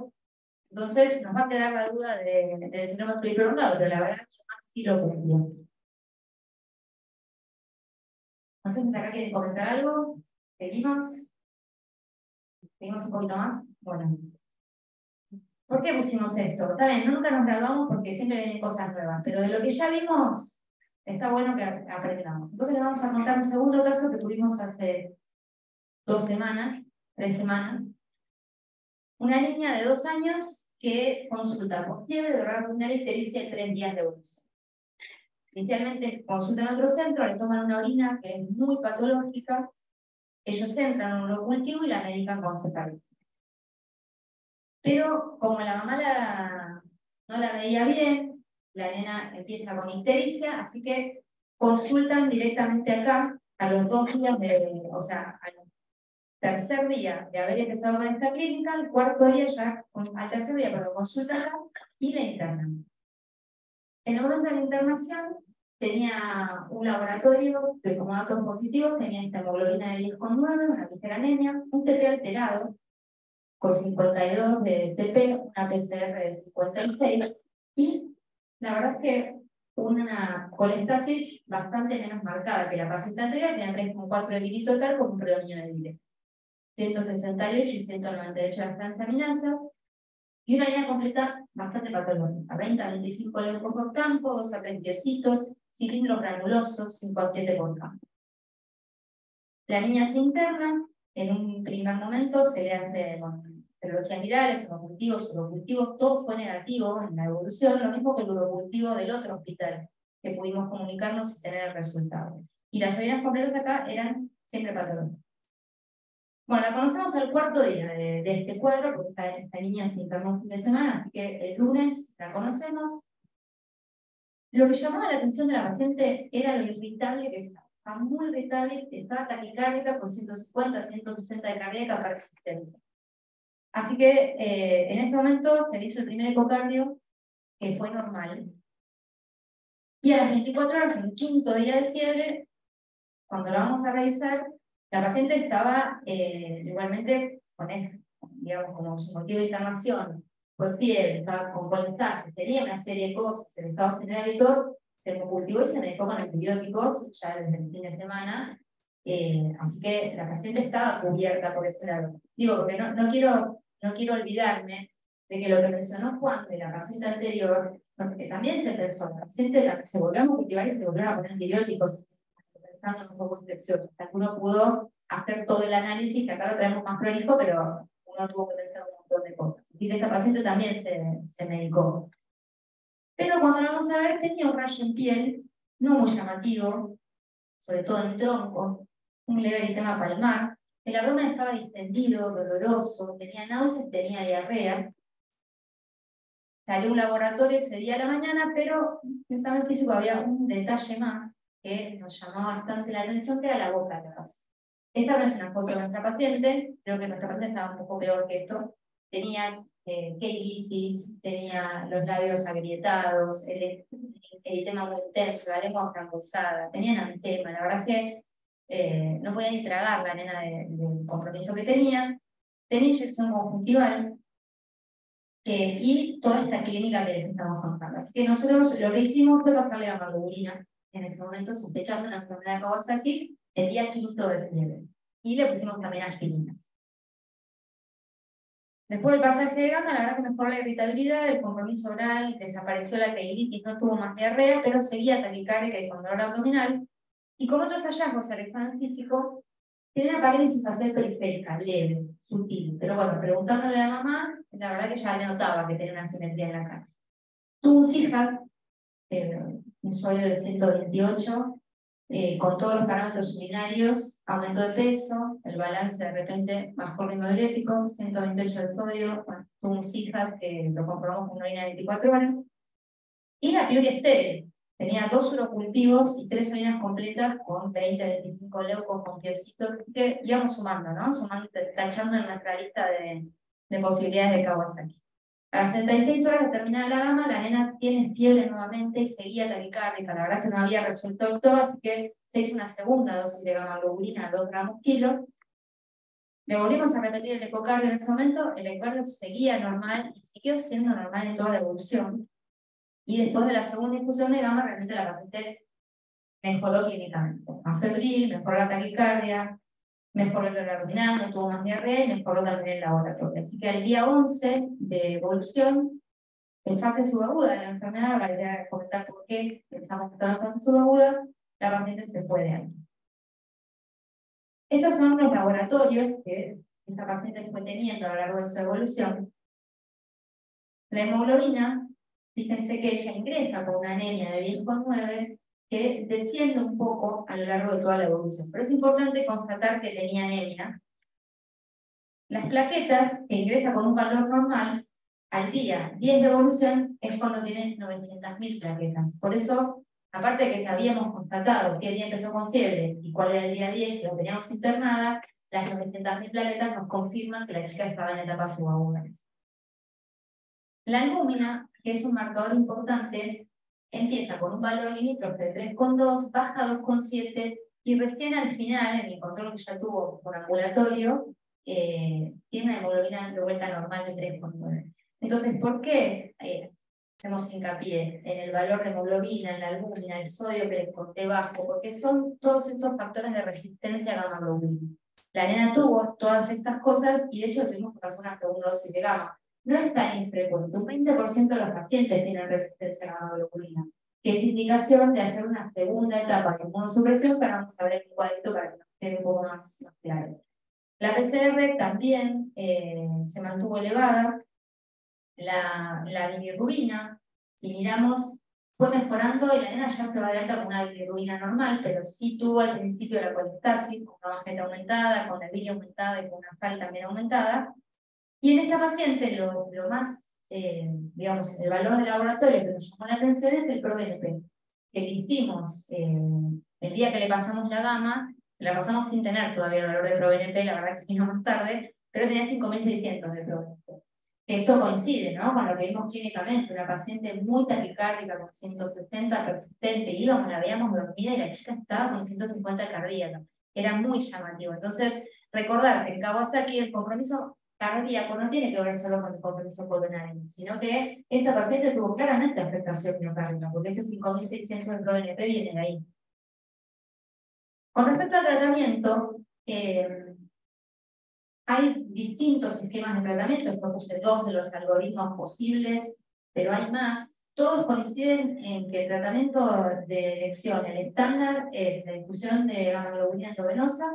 [SPEAKER 1] Entonces nos va a quedar la duda del síndrome febrile prolongado, pero la verdad es que más sí lo cumplió. No sé si acá quieren comentar algo. ¿Seguimos? ¿Seguimos un poquito más? Bueno. ¿Por qué pusimos esto? Está bien, nunca nos graduamos porque siempre vienen cosas nuevas, pero de lo que ya vimos, está bueno que aprendamos. Entonces les vamos a contar un segundo caso que tuvimos hace 2 semanas, 3 semanas. Una niña de 2 años que consulta con fiebre, dolor abdominal y ictericia de 3 días de evolución. Inicialmente consulta en otro centro, le toman una orina que es muy patológica, ellos entran a un urocultivo y la medican con cefalexina. Pero como la mamá no la veía bien, la nena empieza con ictericia, así que consultan directamente acá a los 2 días o sea, al tercer día de haber empezado con esta clínica, al cuarto día ya, al tercer día, perdón, consultan acá y la internan. En el momento de la internación tenía un laboratorio que como datos positivos tenía esta hemoglobina de 10,9, una ligera anemia, un TT alterado, con 52 de TP, una PCR de 56, y la verdad es que una colestasis bastante menos marcada que la paciente anterior, tenía 3,4 de bilito total con un predominio de bile. 168 y 198 las transaminasas, y una línea completa bastante patológica, 20 a 25 leucos por campo, 2 a 3 biocitos, cilindros granulosos, 5 a 7 por campo. La línea se interna, en un primer momento se le hace serologías virales, urocultivos, todo fue negativo en la evolución, lo mismo que el urocultivo del otro hospital, que pudimos comunicarnos y tener el resultado. Y las orinas completas acá eran siempre patológicas. Bueno, la conocemos al cuarto día de este cuadro, porque esta línea se internó un fin de semana, así que el lunes la conocemos. Lo que llamaba la atención de la paciente era lo irritable que estaba muy irritable, estaba taquicárdica con 150, 160 de cardíaca persistente. Así que en ese momento se le hizo el primer ecocardio, que fue normal. Y a las 24 horas, en el quinto día de fiebre, cuando la vamos a revisar, la paciente estaba igualmente con digamos, como su motivo de internación, fue fiebre, estaba con colestasis, tenía una serie de cosas, el estado general y todo, se cultivó y se medicó con antibióticos ya desde el fin de semana, así que la paciente estaba cubierta por ese lado. Digo, porque no quiero olvidarme de que lo que mencionó Juan de la paciente anterior, que también se pensó, la paciente se volvió a cultivar y se volvieron a poner antibióticos, pensando en un foco infeccioso. Hasta que uno pudo hacer todo el análisis, que acá lo tenemos más prolijo, pero uno tuvo que pensar un montón de cosas. Así que esta paciente también se medicó. Pero cuando la vamos a ver, tenía un rayo en piel, no muy llamativo, sobre todo en el tronco, un leve eritema palmar, el abdomen estaba distendido, doloroso, tenía náuseas, tenía diarrea. Salió un laboratorio ese día a la mañana, pero en examen físico había un detalle más que nos llamaba bastante la atención, que era la boca de la paciente. Esta no es una foto de nuestra paciente, creo que nuestra paciente estaba un poco peor que esto. Tenía queilitis, tenía los labios agrietados, el eritema muy intenso, la lengua frangosada, tenía anantema, la verdad es que no podía ni tragar la nena del compromiso que tenía inyección conjuntival, y toda esta clínica que les estamos contando. Así que nosotros lo que hicimos fue pasarle gammagloburina en ese momento, sospechando una enfermedad de Kawasaki, el día 5 de fiebre. Y le pusimos también aspirina. Después del pasaje de gamma, la verdad que mejoró la irritabilidad, el compromiso oral, desapareció la queilitis, no tuvo más diarrea, pero seguía taquicárdica y con dolor abdominal. Y con otros hallazgos al examen físico, tiene una parálisis facial periférica, leve, sutil. Pero bueno, preguntándole a la mamá, la verdad que ya le notaba que tenía una simetría en la cara. Tuvo un CIJAC, un sodio de 128, con todos los parámetros urinarios, aumento de peso, el balance de repente bajó el ritmo diurético, 128 de sodio, bueno, tuvo un CIJAC que lo comprobamos con una orina de 24 horas. Y la piuria estéril. Tenía 2 urocultivos y 3 orinas completas con 20-25 leucos con piecitos, que íbamos sumando, ¿no? Sumando, tachando en nuestra lista de posibilidades de Kawasaki. A las 36 horas de terminar la gama, la nena tiene fiebre nuevamente y seguía taquicárdica. La verdad es que no había resuelto el todo, así que se hizo una segunda dosis de gamma-globulina, 2 gramos kilo. Le volvimos a repetir el ecocardio en ese momento, el ecocardio seguía normal y siguió siendo normal en toda la evolución. Y después de la segunda infusión de gamma, realmente la paciente mejoró clínicamente. Más febril, mejoró la taquicardia, mejoró el dolor abdominal, no tuvo más diarrea y mejoró también el laboratorio. Así que al día 11 de evolución, en fase subaguda de la enfermedad, para comentar por qué pensamos que estaba en fase subaguda, la paciente se fue de ahí. Estos son los laboratorios que esta paciente fue teniendo a lo largo de su evolución. La hemoglobina, fíjense que ella ingresa con una anemia de 10,9 que desciende un poco a lo largo de toda la evolución. Pero es importante constatar que tenía anemia. Las plaquetas, que ingresa con un valor normal, al día 10 de evolución es cuando tiene 900.000 plaquetas. Por eso, aparte de que sabíamos constatado qué día empezó con fiebre y cuál era el día 10 que la teníamos internada, las 900.000 plaquetas nos confirman que la chica estaba en etapa subaguda. La albúmina, que es un marcador importante, empieza con un valor limítrofe de 3,2, baja a 2,7 y recién al final, en el control que ya tuvo por ambulatorio, tiene una hemoglobina de vuelta normal de 3,9. Entonces, ¿por qué hacemos hincapié en el valor de hemoglobina, en la albúmina, el sodio que les conté bajo? Porque son todos estos factores de resistencia a gamma globulina. La nena tuvo todas estas cosas y de hecho tuvimos que pasar una segunda dosis de gamma. No es tan infrecuente, un 20% de los pacientes tienen resistencia a gamma globulina, que es indicación de hacer una segunda etapa de inmunosupresión, pero vamos a ver el cuadrito para que nos quede un poco más claro. La PCR también se mantuvo elevada. La bilirrubina, si miramos, fue mejorando y la nena ya se va de alta con una bilirrubina normal, pero sí tuvo al principio la colestasis, con una magenta aumentada, con la bilia aumentada y con una FAL también aumentada. Y en esta paciente lo más, digamos, el valor de laboratorio que nos llamó la atención es el ProBNP, que le hicimos el día que le pasamos la gamma, la pasamos sin tener todavía el valor de ProBNP, la verdad que vino más tarde, pero tenía 5.600 de ProBNP. Esto coincide, ¿no?, con lo que vimos clínicamente, una paciente muy taquicárdica con 160 persistente, íbamos, la veíamos dormida y la chica estaba con 150 cardíaca. Era muy llamativo. Entonces, recordar que en Kawasaki el compromiso cardíaco no tiene que ver solo con el compromiso coronario, sino que esta paciente tuvo claramente afectación miocárdica, porque ese 5.600 de ProBNP viene de ahí. Con respecto al tratamiento, hay distintos esquemas de tratamiento. Yo puse 2 de los algoritmos posibles, pero hay más. Todos coinciden en que el tratamiento de elección, el estándar, es la infusión de gamma globulina endovenosa.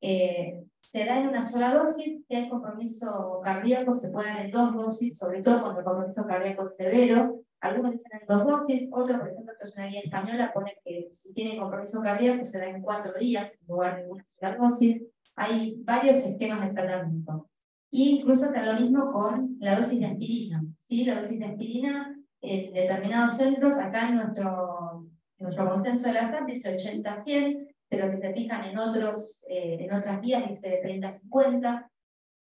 [SPEAKER 1] Se da en una sola dosis. Si hay compromiso cardíaco, se puede dar en 2 dosis, sobre todo cuando el compromiso cardíaco es severo. Algunos dicen en 2 dosis, otros, por ejemplo, que es una guía española, pone que si tiene compromiso cardíaco se da en 4 días, en lugar de una sola dosis. Hay varios esquemas de tratamiento. Y incluso está lo mismo con la dosis de aspirina. ¿Sí? La dosis de aspirina en determinados centros, acá en nuestro consenso de la SAP dice 80-100, pero si se fijan en otras vías dice de 30-50.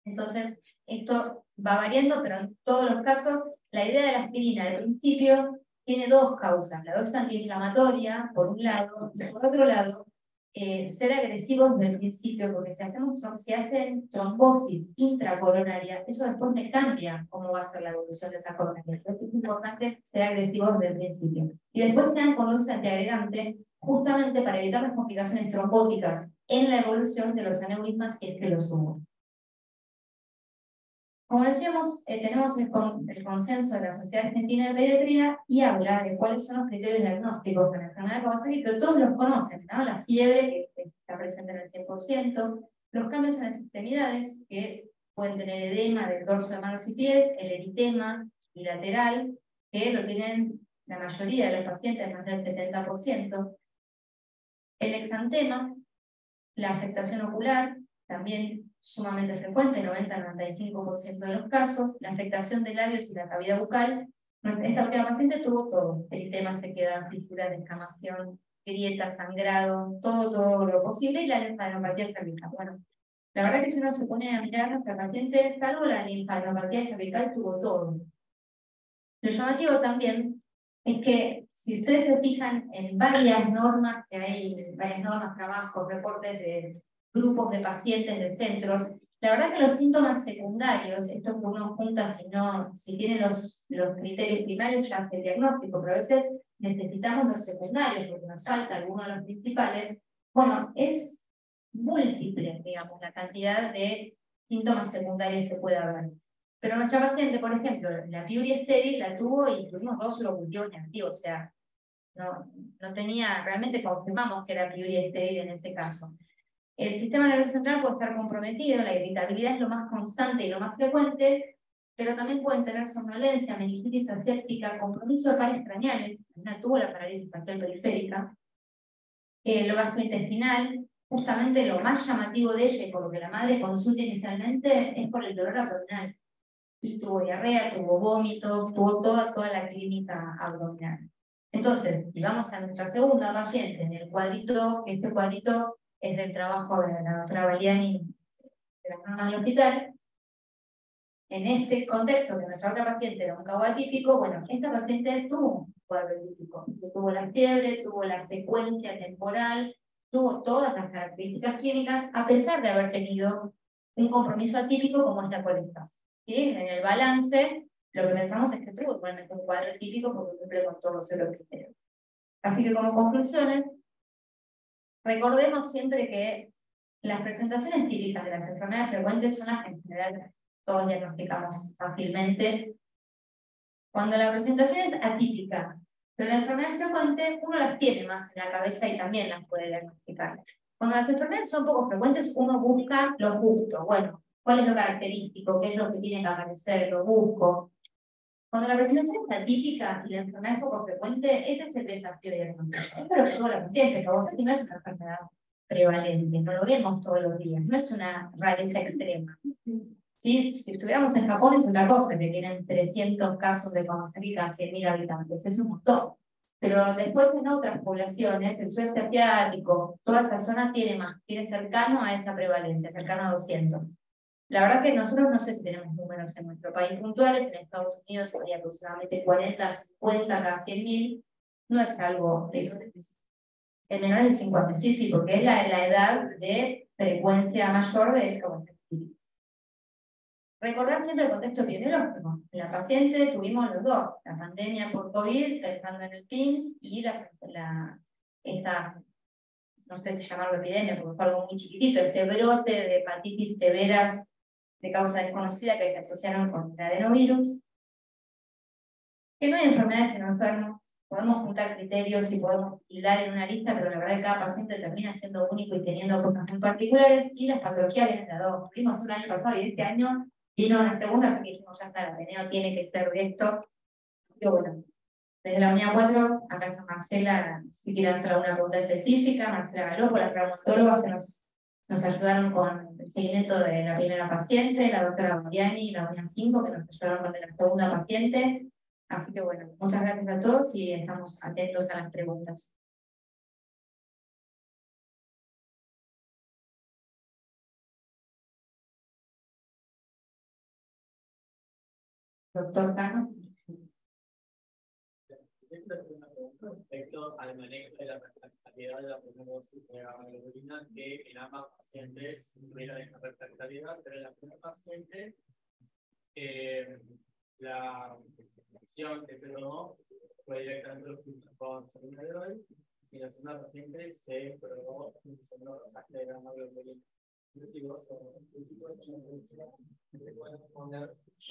[SPEAKER 1] Entonces, esto va variando, pero en todos los casos, la idea de la aspirina al principio tiene 2 causas. La dosis antiinflamatoria, por un lado, y por otro lado, ser agresivos desde el principio, porque si hacen trombosis intracoronaria, eso después me cambia cómo va a ser la evolución de esa coronaria. Es importante ser agresivos desde el principio. Y después quedan con dosis antiagregante, justamente para evitar las complicaciones trombóticas en la evolución de los aneurismas si es que los hubo. Como decíamos, tenemos el consenso de la Sociedad Argentina de Pediatría y habla de cuáles son los criterios diagnósticos para la enfermedad de Kawasaki, que todos los conocen, ¿no? La fiebre, que está presente en el 100%, los cambios en las extremidades, que pueden tener edema del dorso de manos y pies, el eritema bilateral, que lo tienen la mayoría de los pacientes, más del 70%, el exantema, la afectación ocular, también sumamente frecuente, 90-95% de los casos, la afectación de labios y la cavidad bucal. Esta última paciente tuvo todo: eritema, sequedad, fístula, descamación, grieta, sangrado, todo lo posible, y la linfadenopatía cervical. Bueno, la verdad que si uno se pone a mirar a nuestra paciente, salvo la linfadenopatía cervical, tuvo todo. Lo llamativo también es que si ustedes se fijan en varias normas que hay, varias normas, trabajos, reportes de grupos de pacientes de centros, la verdad que los síntomas secundarios, esto que uno junta si tiene los criterios primarios ya hace el diagnóstico, pero a veces necesitamos los secundarios porque nos falta alguno de los principales. Bueno, es múltiple, digamos, la cantidad de síntomas secundarios que puede haber. Pero nuestra paciente, por ejemplo, la piuria estéril la tuvo y tuvimos 2 serocultivos negativos, o sea, no tenía, realmente confirmamos que era piuria estéril en ese caso. El sistema nervioso central puede estar comprometido, la irritabilidad es lo más constante y lo más frecuente, pero también pueden tener somnolencia, meningitis aséptica, compromiso de pares craneales, una tuvo la parálisis facial periférica, lo gastrointestinal. Justamente lo más llamativo de ella, y por lo que la madre consulta inicialmente, es por el dolor abdominal. Y tuvo diarrea, tuvo vómitos, tuvo toda la clínica abdominal. Entonces, si vamos a nuestra segunda paciente, en el cuadrito, que este cuadrito es del trabajo de la doctora Valiani de las normas del hospital, en este contexto que nuestra otra paciente era un caso atípico, bueno, esta paciente tuvo un cuadro atípico, tuvo la fiebre, tuvo la secuencia temporal, tuvo todas las características clínicas, a pesar de haber tenido un compromiso atípico como es la colestasa. ¿Sí? En el balance, lo que pensamos es que tuvo igualmente un cuadro típico porque cumple con todos los criterios. Así que como conclusiones, recordemos siempre que las presentaciones típicas de las enfermedades frecuentes son las que en general todos diagnosticamos fácilmente. Cuando la presentación es atípica, pero la enfermedad frecuente uno las tiene más en la cabeza y también las puede diagnosticar. Cuando las enfermedades son poco frecuentes, uno busca lo justo. Bueno, ¿cuál es lo característico? ¿Qué es lo que tiene que aparecer? Lo busco. Cuando la presentación es atípica y la enfermedad es poco frecuente, ese es el desafío diagnóstico. Esto es lo que tuvo la paciente, que no es una enfermedad prevalente, no lo vemos todos los días, no es una rareza extrema. ¿Sí? Si estuviéramos en Japón es otra cosa, que tienen 300 casos de Kawasaki cada 100.000 habitantes, es un montón. Pero después en otras poblaciones, el sudeste asiático, toda esta zona tiene cercano a esa prevalencia, cercano a 200. La verdad que nosotros no sé si tenemos números en nuestro país puntuales, en Estados Unidos sería aproximadamente 40, 50 cada 100.000, no es algo en menores de 5 años, sí, porque es la edad de frecuencia mayor del Kawasaki. Recordar siempre el contexto epidemiológico. En la paciente tuvimos los dos, la pandemia por COVID, pensando en el PIMS, y esta, no sé si llamarlo epidemia, porque fue algo muy chiquitito, este brote de hepatitis severas de causa desconocida que se asociaron con el adenovirus. Que no hay enfermedades en los enfermos, podemos juntar criterios y podemos hilar en una lista, pero la verdad es que cada paciente termina siendo único y teniendo cosas muy particulares, y las patologías vienen de a dos. Tuvimos un año pasado y este año vino una segunda, así que dijimos, ya está, el ateneo tiene que ser de esto. Así que bueno, desde la unidad 4, acá está Marcela, si quieren hacer alguna pregunta específica, Marcela Galopo, las traumatólogas que nos ayudaron con el seguimiento de la primera paciente, la doctora Moriani y la unidad 5, que nos ayudaron con la segunda paciente. Así que bueno, muchas gracias a todos y estamos atentos a las preguntas. Doctor Cano.
[SPEAKER 7] Respecto al manejo de la refractariedad de la primera dosis de gamma-globulina, que en ambas pacientes tuvieron esta refractariedad, pero en la primera paciente la infección que se donó fue directamente con soluble y en la segunda paciente se probó un segundo pasaje de gamma-globulina.
[SPEAKER 1] Yo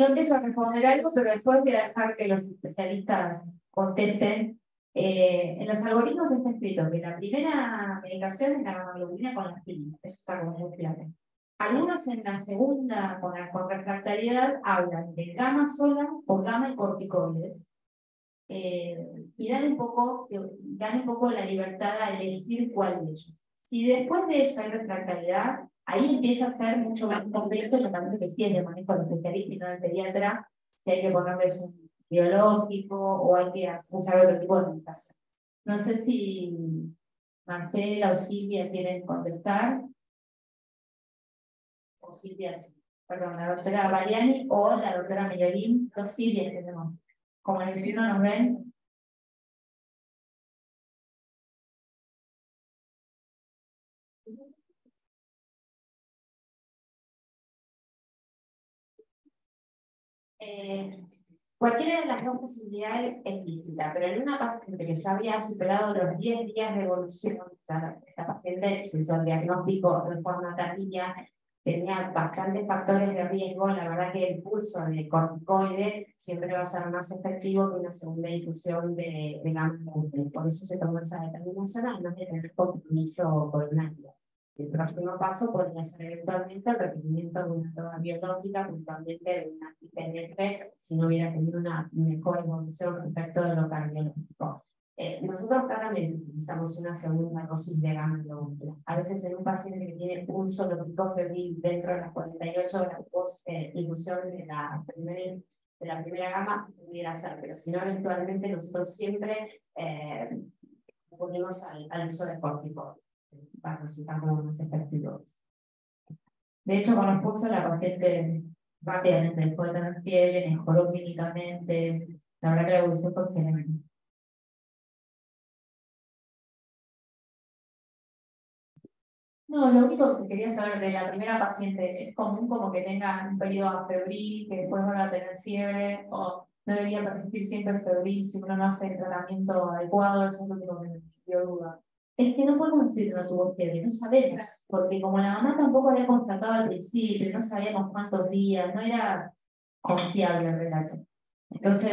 [SPEAKER 1] empiezo a responder algo, pero después voy a dejar que los especialistas contesten. En los algoritmos está escrito que la primera medicación es la gamma-globulina con la aspirina, eso está como muy claro. Algunos en la segunda, con refractariedad, hablan de gamma sola o gamma y corticoides. Y dan un poco la libertad a elegir cuál de ellos. Si después de eso hay refractariedad, ahí empieza a ser mucho más complejo el tratamiento que sí es de manejo del especialista y no del pediatra, si hay que ponerles un biológico o hay que usar otro tipo de medicación. No sé si Marcela o Silvia quieren contestar. O Silvia, perdón, la doctora Variani o la doctora Mellorín, dos Silvias tenemos. Como en el signo nos ven. Cualquiera de las dos posibilidades es lícita, pero en una paciente que ya había superado los 10 días de evolución, o sea, esta paciente hizo el diagnóstico de forma tardía, tenía bastantes factores de riesgo, la verdad que el pulso de corticoide siempre va a ser más efectivo que una segunda infusión de gamma-globulina. Por eso se tomó esa determinación, además de tener compromiso coronario. El próximo paso podría ser eventualmente el requerimiento de una prueba biológica, puntualmente de una IPNF, si no hubiera tenido una mejor evolución respecto de lo cardiológico. Nosotros claramente utilizamos una segunda dosis de gamma-globulina. A veces en un paciente que tiene un solo pico febril dentro de las 48 horas post infusión de la primera gamma, pudiera ser, pero si no, eventualmente nosotros siempre ponemos al uso de corticoides para resultar como más efectivos. De hecho, con los pulsos la paciente rápidamente después de tener fiebre, mejoró clínicamente. La verdad que la evolución fue excelente.
[SPEAKER 4] No, lo único que quería saber de la primera paciente, ¿es común como que tenga un periodo febril, que después vuelva a tener fiebre, o no debería persistir siempre febril si uno no hace el tratamiento adecuado? Eso es lo único que me dio duda.
[SPEAKER 1] Es que no podemos decir que no tuvo fiebre, no sabemos, porque como la mamá tampoco había constatado al principio, no sabíamos cuántos días, no era confiable el relato. Entonces,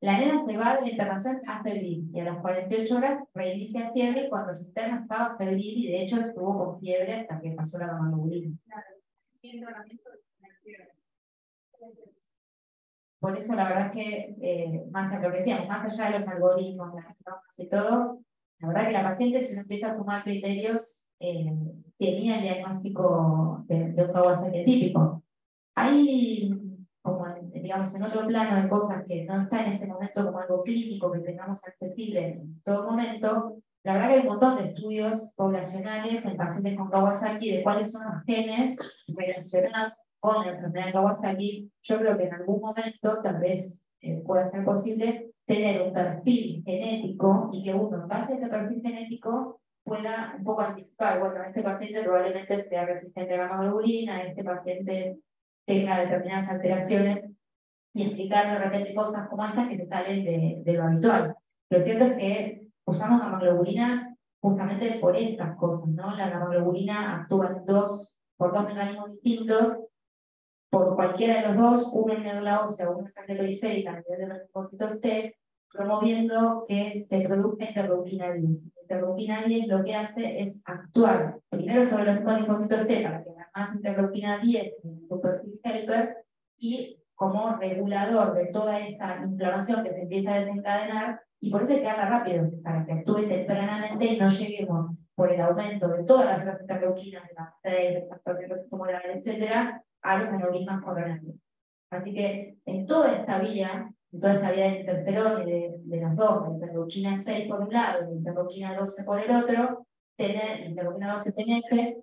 [SPEAKER 1] la nena se va de la internación a febril y a las 48 horas reinicia fiebre y cuando se interna estaba febril y de hecho estuvo con fiebre hasta que pasó la gammaglobulinas. Por eso la verdad es que, más de lo que decíamos, más allá de los algoritmos, las normas y todo, la verdad que la paciente, si uno empieza a sumar criterios, tenía el diagnóstico de un Kawasaki típico. Hay, como digamos, en otro plano de cosas que no está en este momento como algo clínico que tengamos accesible en todo momento, la verdad que hay un montón de estudios poblacionales en pacientes con Kawasaki de cuáles son los genes relacionados con la enfermedad de Kawasaki. Yo creo que en algún momento tal vez pueda ser posible tener un perfil genético y que uno, en base a este perfil genético, pueda un poco anticipar, bueno, este paciente probablemente sea resistente a gamma-globulina, este paciente tenga determinadas alteraciones y explicar de repente cosas como estas que se salen de lo habitual. Lo cierto es que usamos gamma-globulina justamente por estas cosas, ¿no? La gamma-globulina actúa por dos mecanismos distintos, por cualquiera de los dos, uno en médula ósea o una sangre periférica a nivel de los linfocitos T, promoviendo que se produzca interleuquina 10. Interleuquina 10 lo que hace es actuar primero sobre los mismos linfocitos T para que haya más interleuquina 10 en el perfil helper y como regulador de toda esta inflamación que se empieza a desencadenar, y por eso hay que darla rápido, para que actúe tempranamente y no lleguemos por el aumento de todas las otras interleuquinas, de las 6, del factor de tumoral, etcétera, a los aneurismas coronarios. Así que en toda esta vía del interferón y de las dos, la interleuquina 6 por un lado y la interleuquina 12 por el otro, la interleuquina 12 TNF,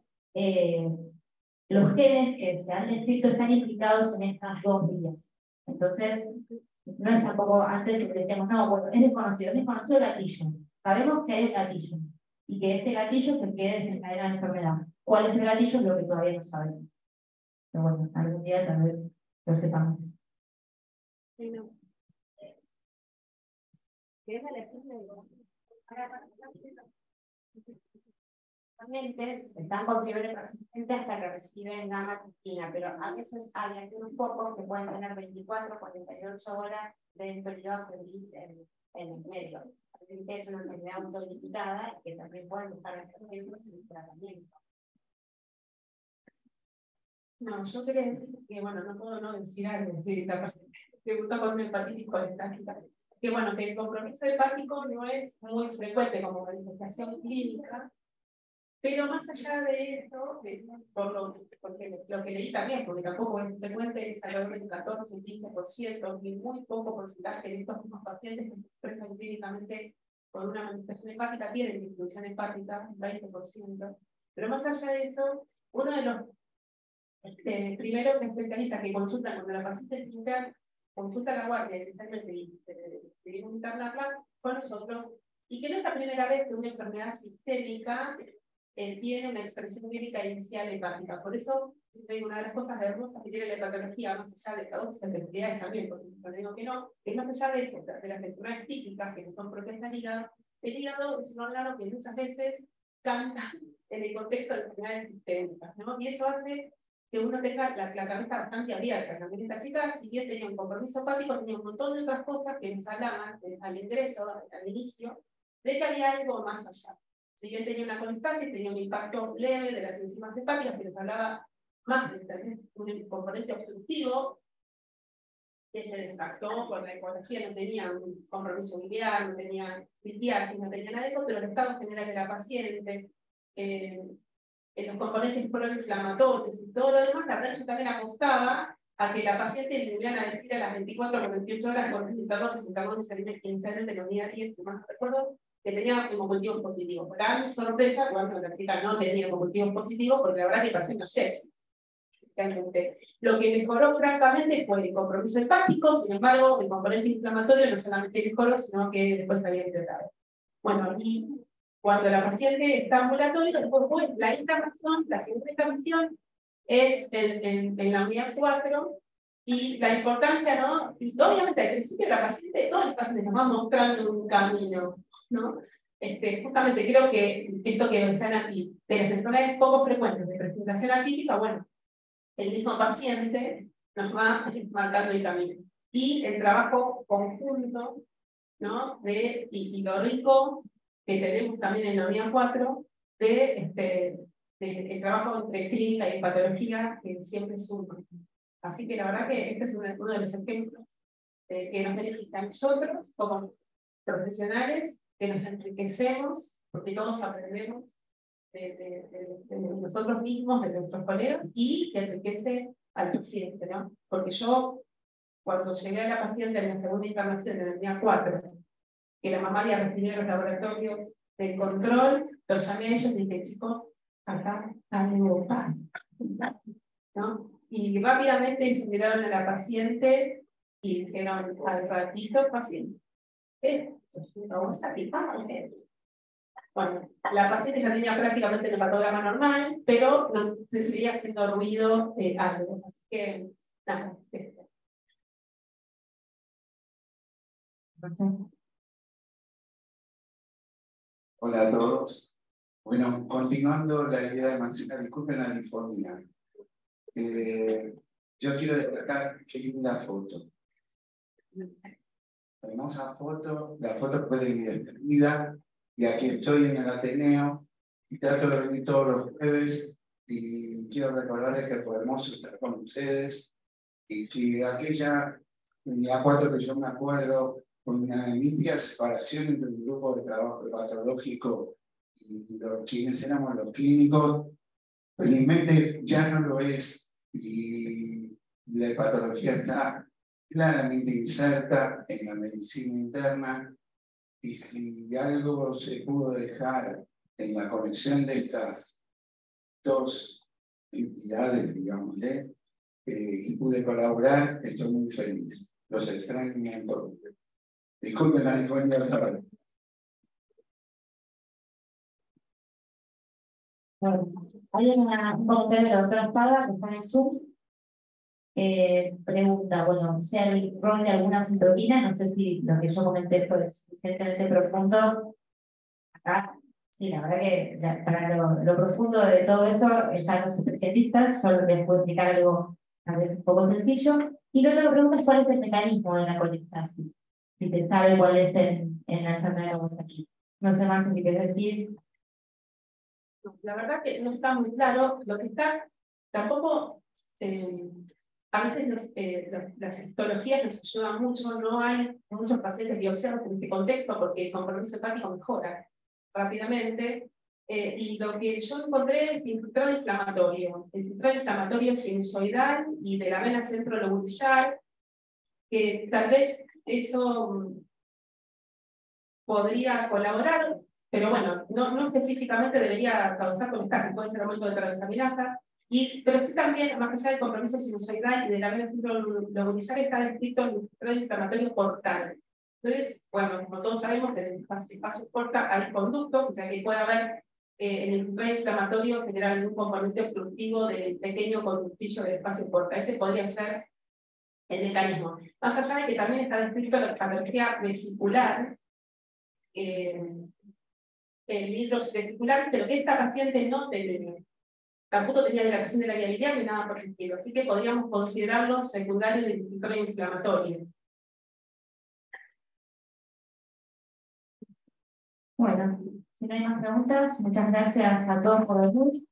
[SPEAKER 1] los genes que se han descrito están implicados en estas dos vías. Entonces, no es tampoco antes que decíamos, no, bueno, es desconocido el gatillo. Sabemos que hay un gatillo y que ese gatillo es el que desencadena la enfermedad. ¿Cuál es el gatillo? Es lo que todavía no sabemos. Pero bueno, algún día tal vez lo sepamos.
[SPEAKER 8] Están con fiebre persistente hasta que reciben gamma-globulina, pero a veces hay algunos pocos que pueden tener 24 48 horas de periodo febril en el medio. Es una enfermedad autolimitada y que también pueden buscar hacer miembros en el tratamiento.
[SPEAKER 4] No, yo quería decir que, bueno, no puedo no decir algo, sí, la paciente debutó con una hepatitis colestática. Que bueno, que el compromiso hepático no es muy frecuente como manifestación clínica, pero más allá de eso, porque lo que leí también, porque tampoco es frecuente, es alrededor del 14-15%, y muy poco porcentaje de estos mismos pacientes que se expresan clínicamente con una manifestación hepática tienen disfunción hepática, un 20%. Pero más allá de eso, uno de los primeros especialistas que consultan cuando la paciente consulta a la guardia directamente y debemos internarla, son nosotros, y que no es la primera vez que una enfermedad sistémica tiene una expresión clínica inicial hepática. Por eso, una de las cosas hermosas que tiene la hepatología, más allá de otras especialidades también, porque no digo que no, es más allá de las enfermedades típicas que no son propias del hígado, el hígado es un órgano que muchas veces canta en el contexto de enfermedades sistémicas, ¿no? Y eso hace que uno tenga la cabeza bastante abierta. También esta chica, si bien tenía un compromiso hepático, tenía un montón de otras cosas que nos hablaban al ingreso, al inicio, de que había algo más allá. Si bien tenía una colestasis, tenía un impacto leve de las enzimas hepáticas, que nos hablaba más de un componente obstructivo, que se descartó por la ecografía, no tenía un compromiso biliar, no tenía litiasis, no tenía nada de eso, pero el estado general de la paciente, en los componentes proinflamatorios y todo lo demás, la verdad yo también apostaba a que la paciente le iban a decir a las 24 o 28 horas cuando se internó inicialmente en la unidad 10, si más no recuerdo, que tenía hemocultivos positivos. Para mi sorpresa, cuando la chica no tenía hemocultivos positivos, porque la verdad que pasé una sepsis. Lo que mejoró francamente fue el compromiso hepático, sin embargo, el componente inflamatorio no solamente mejoró, sino que después había empeorado. Bueno, y cuando la paciente está ambulatoria, después la internación, la siguiente internación es en la unidad 4, y la importancia, ¿no? Y obviamente al principio la paciente, todos los pacientes nos van mostrando un camino, ¿no? Justamente creo que esto que decían aquí, de las enfermedades poco frecuentes de presentación atípica, bueno, el mismo paciente nos va marcando el camino. Y el trabajo conjunto, ¿no? Y lo rico que tenemos también en la unidad 4, de el trabajo entre clínica y patología, que siempre suma. Así que la verdad que este es uno de los ejemplos que nos beneficia a nosotros como profesionales, que nos enriquecemos, porque todos aprendemos de nosotros mismos, de nuestros colegas, y que enriquece al paciente, ¿no? Porque yo, cuando llegué a la paciente en la segunda internación, en el día 4, que la mamá había recibido los laboratorios de control, los llamé a ellos y dije, chicos, acá algo pasa, ¿no? Y rápidamente ellos miraron a la paciente y dijeron al ratito, paciente, esto es una cosa que pasa. Bueno, la paciente ya tenía prácticamente el hepatograma normal, pero no seguía haciendo ruido algo. Así que, nada.
[SPEAKER 9] Hola a todos. Bueno, continuando la idea de Marcela, disculpen la difonía. Yo quiero destacar qué linda foto. Hermosa foto, la foto fue de mi despedida, y aquí estoy en el Ateneo y trato de venir todos los jueves, y quiero recordarles que fue hermoso estar con ustedes, y que aquella unidad 4 que yo me acuerdo, con una nítida separación entre el grupo de trabajo patológico y quienes éramos los clínicos, felizmente ya no lo es, y la hepatología está claramente inserta en la medicina interna, y si algo se pudo dejar en la conexión de estas dos entidades, digámosle, y pude colaborar, estoy muy feliz. Los extraño un montón. Disculpen la difonía de la palabra.
[SPEAKER 1] Bueno, hay un comentario de la doctora Espada que está en el Zoom. Pregunta, bueno, sea el rol de alguna citoquina, no sé si lo que yo comenté fue suficientemente profundo. Acá, sí, la verdad que para lo profundo de todo eso están los especialistas. Yo les puedo explicar algo a veces un poco sencillo. Y la otra pregunta es cuál es el mecanismo de la colestasis, si se sabe cuál es en la enfermedad de Kawasaki. No sé, Marce, si quieres decir.
[SPEAKER 4] La verdad que no está muy claro. Lo que está, tampoco, a veces las histologías nos ayudan mucho. No hay muchos pacientes que observan en este contexto porque el compromiso hepático mejora rápidamente. Y lo que yo encontré es infiltrado inflamatorio. Infiltrado inflamatorio sinusoidal y de la vena centrolobulillar, que tal vez eso podría colaborar, pero bueno, no específicamente debería causar colestasis, puede ser aumento de transaminasa, pero sí también, más allá del compromiso sinusoidal y de la vena centrolobulillar, está descrito el infiltrado inflamatorio portal. Entonces, bueno, como todos sabemos, en el espacio portal hay conductos, o sea que puede haber en el infiltrado inflamatorio generar algún componente obstructivo del pequeño conductillo del espacio portal. Ese podría ser el mecanismo. Más allá de que también está descrito la patología vesicular, el hidrox vesicular, pero que esta paciente no tenía. Tampoco tenía dilatación de la viabilidad ni nada por el estilo, así que podríamos considerarlo secundario del infiltrado inflamatorio.
[SPEAKER 1] Bueno, si no hay más preguntas, muchas gracias a todos por venir.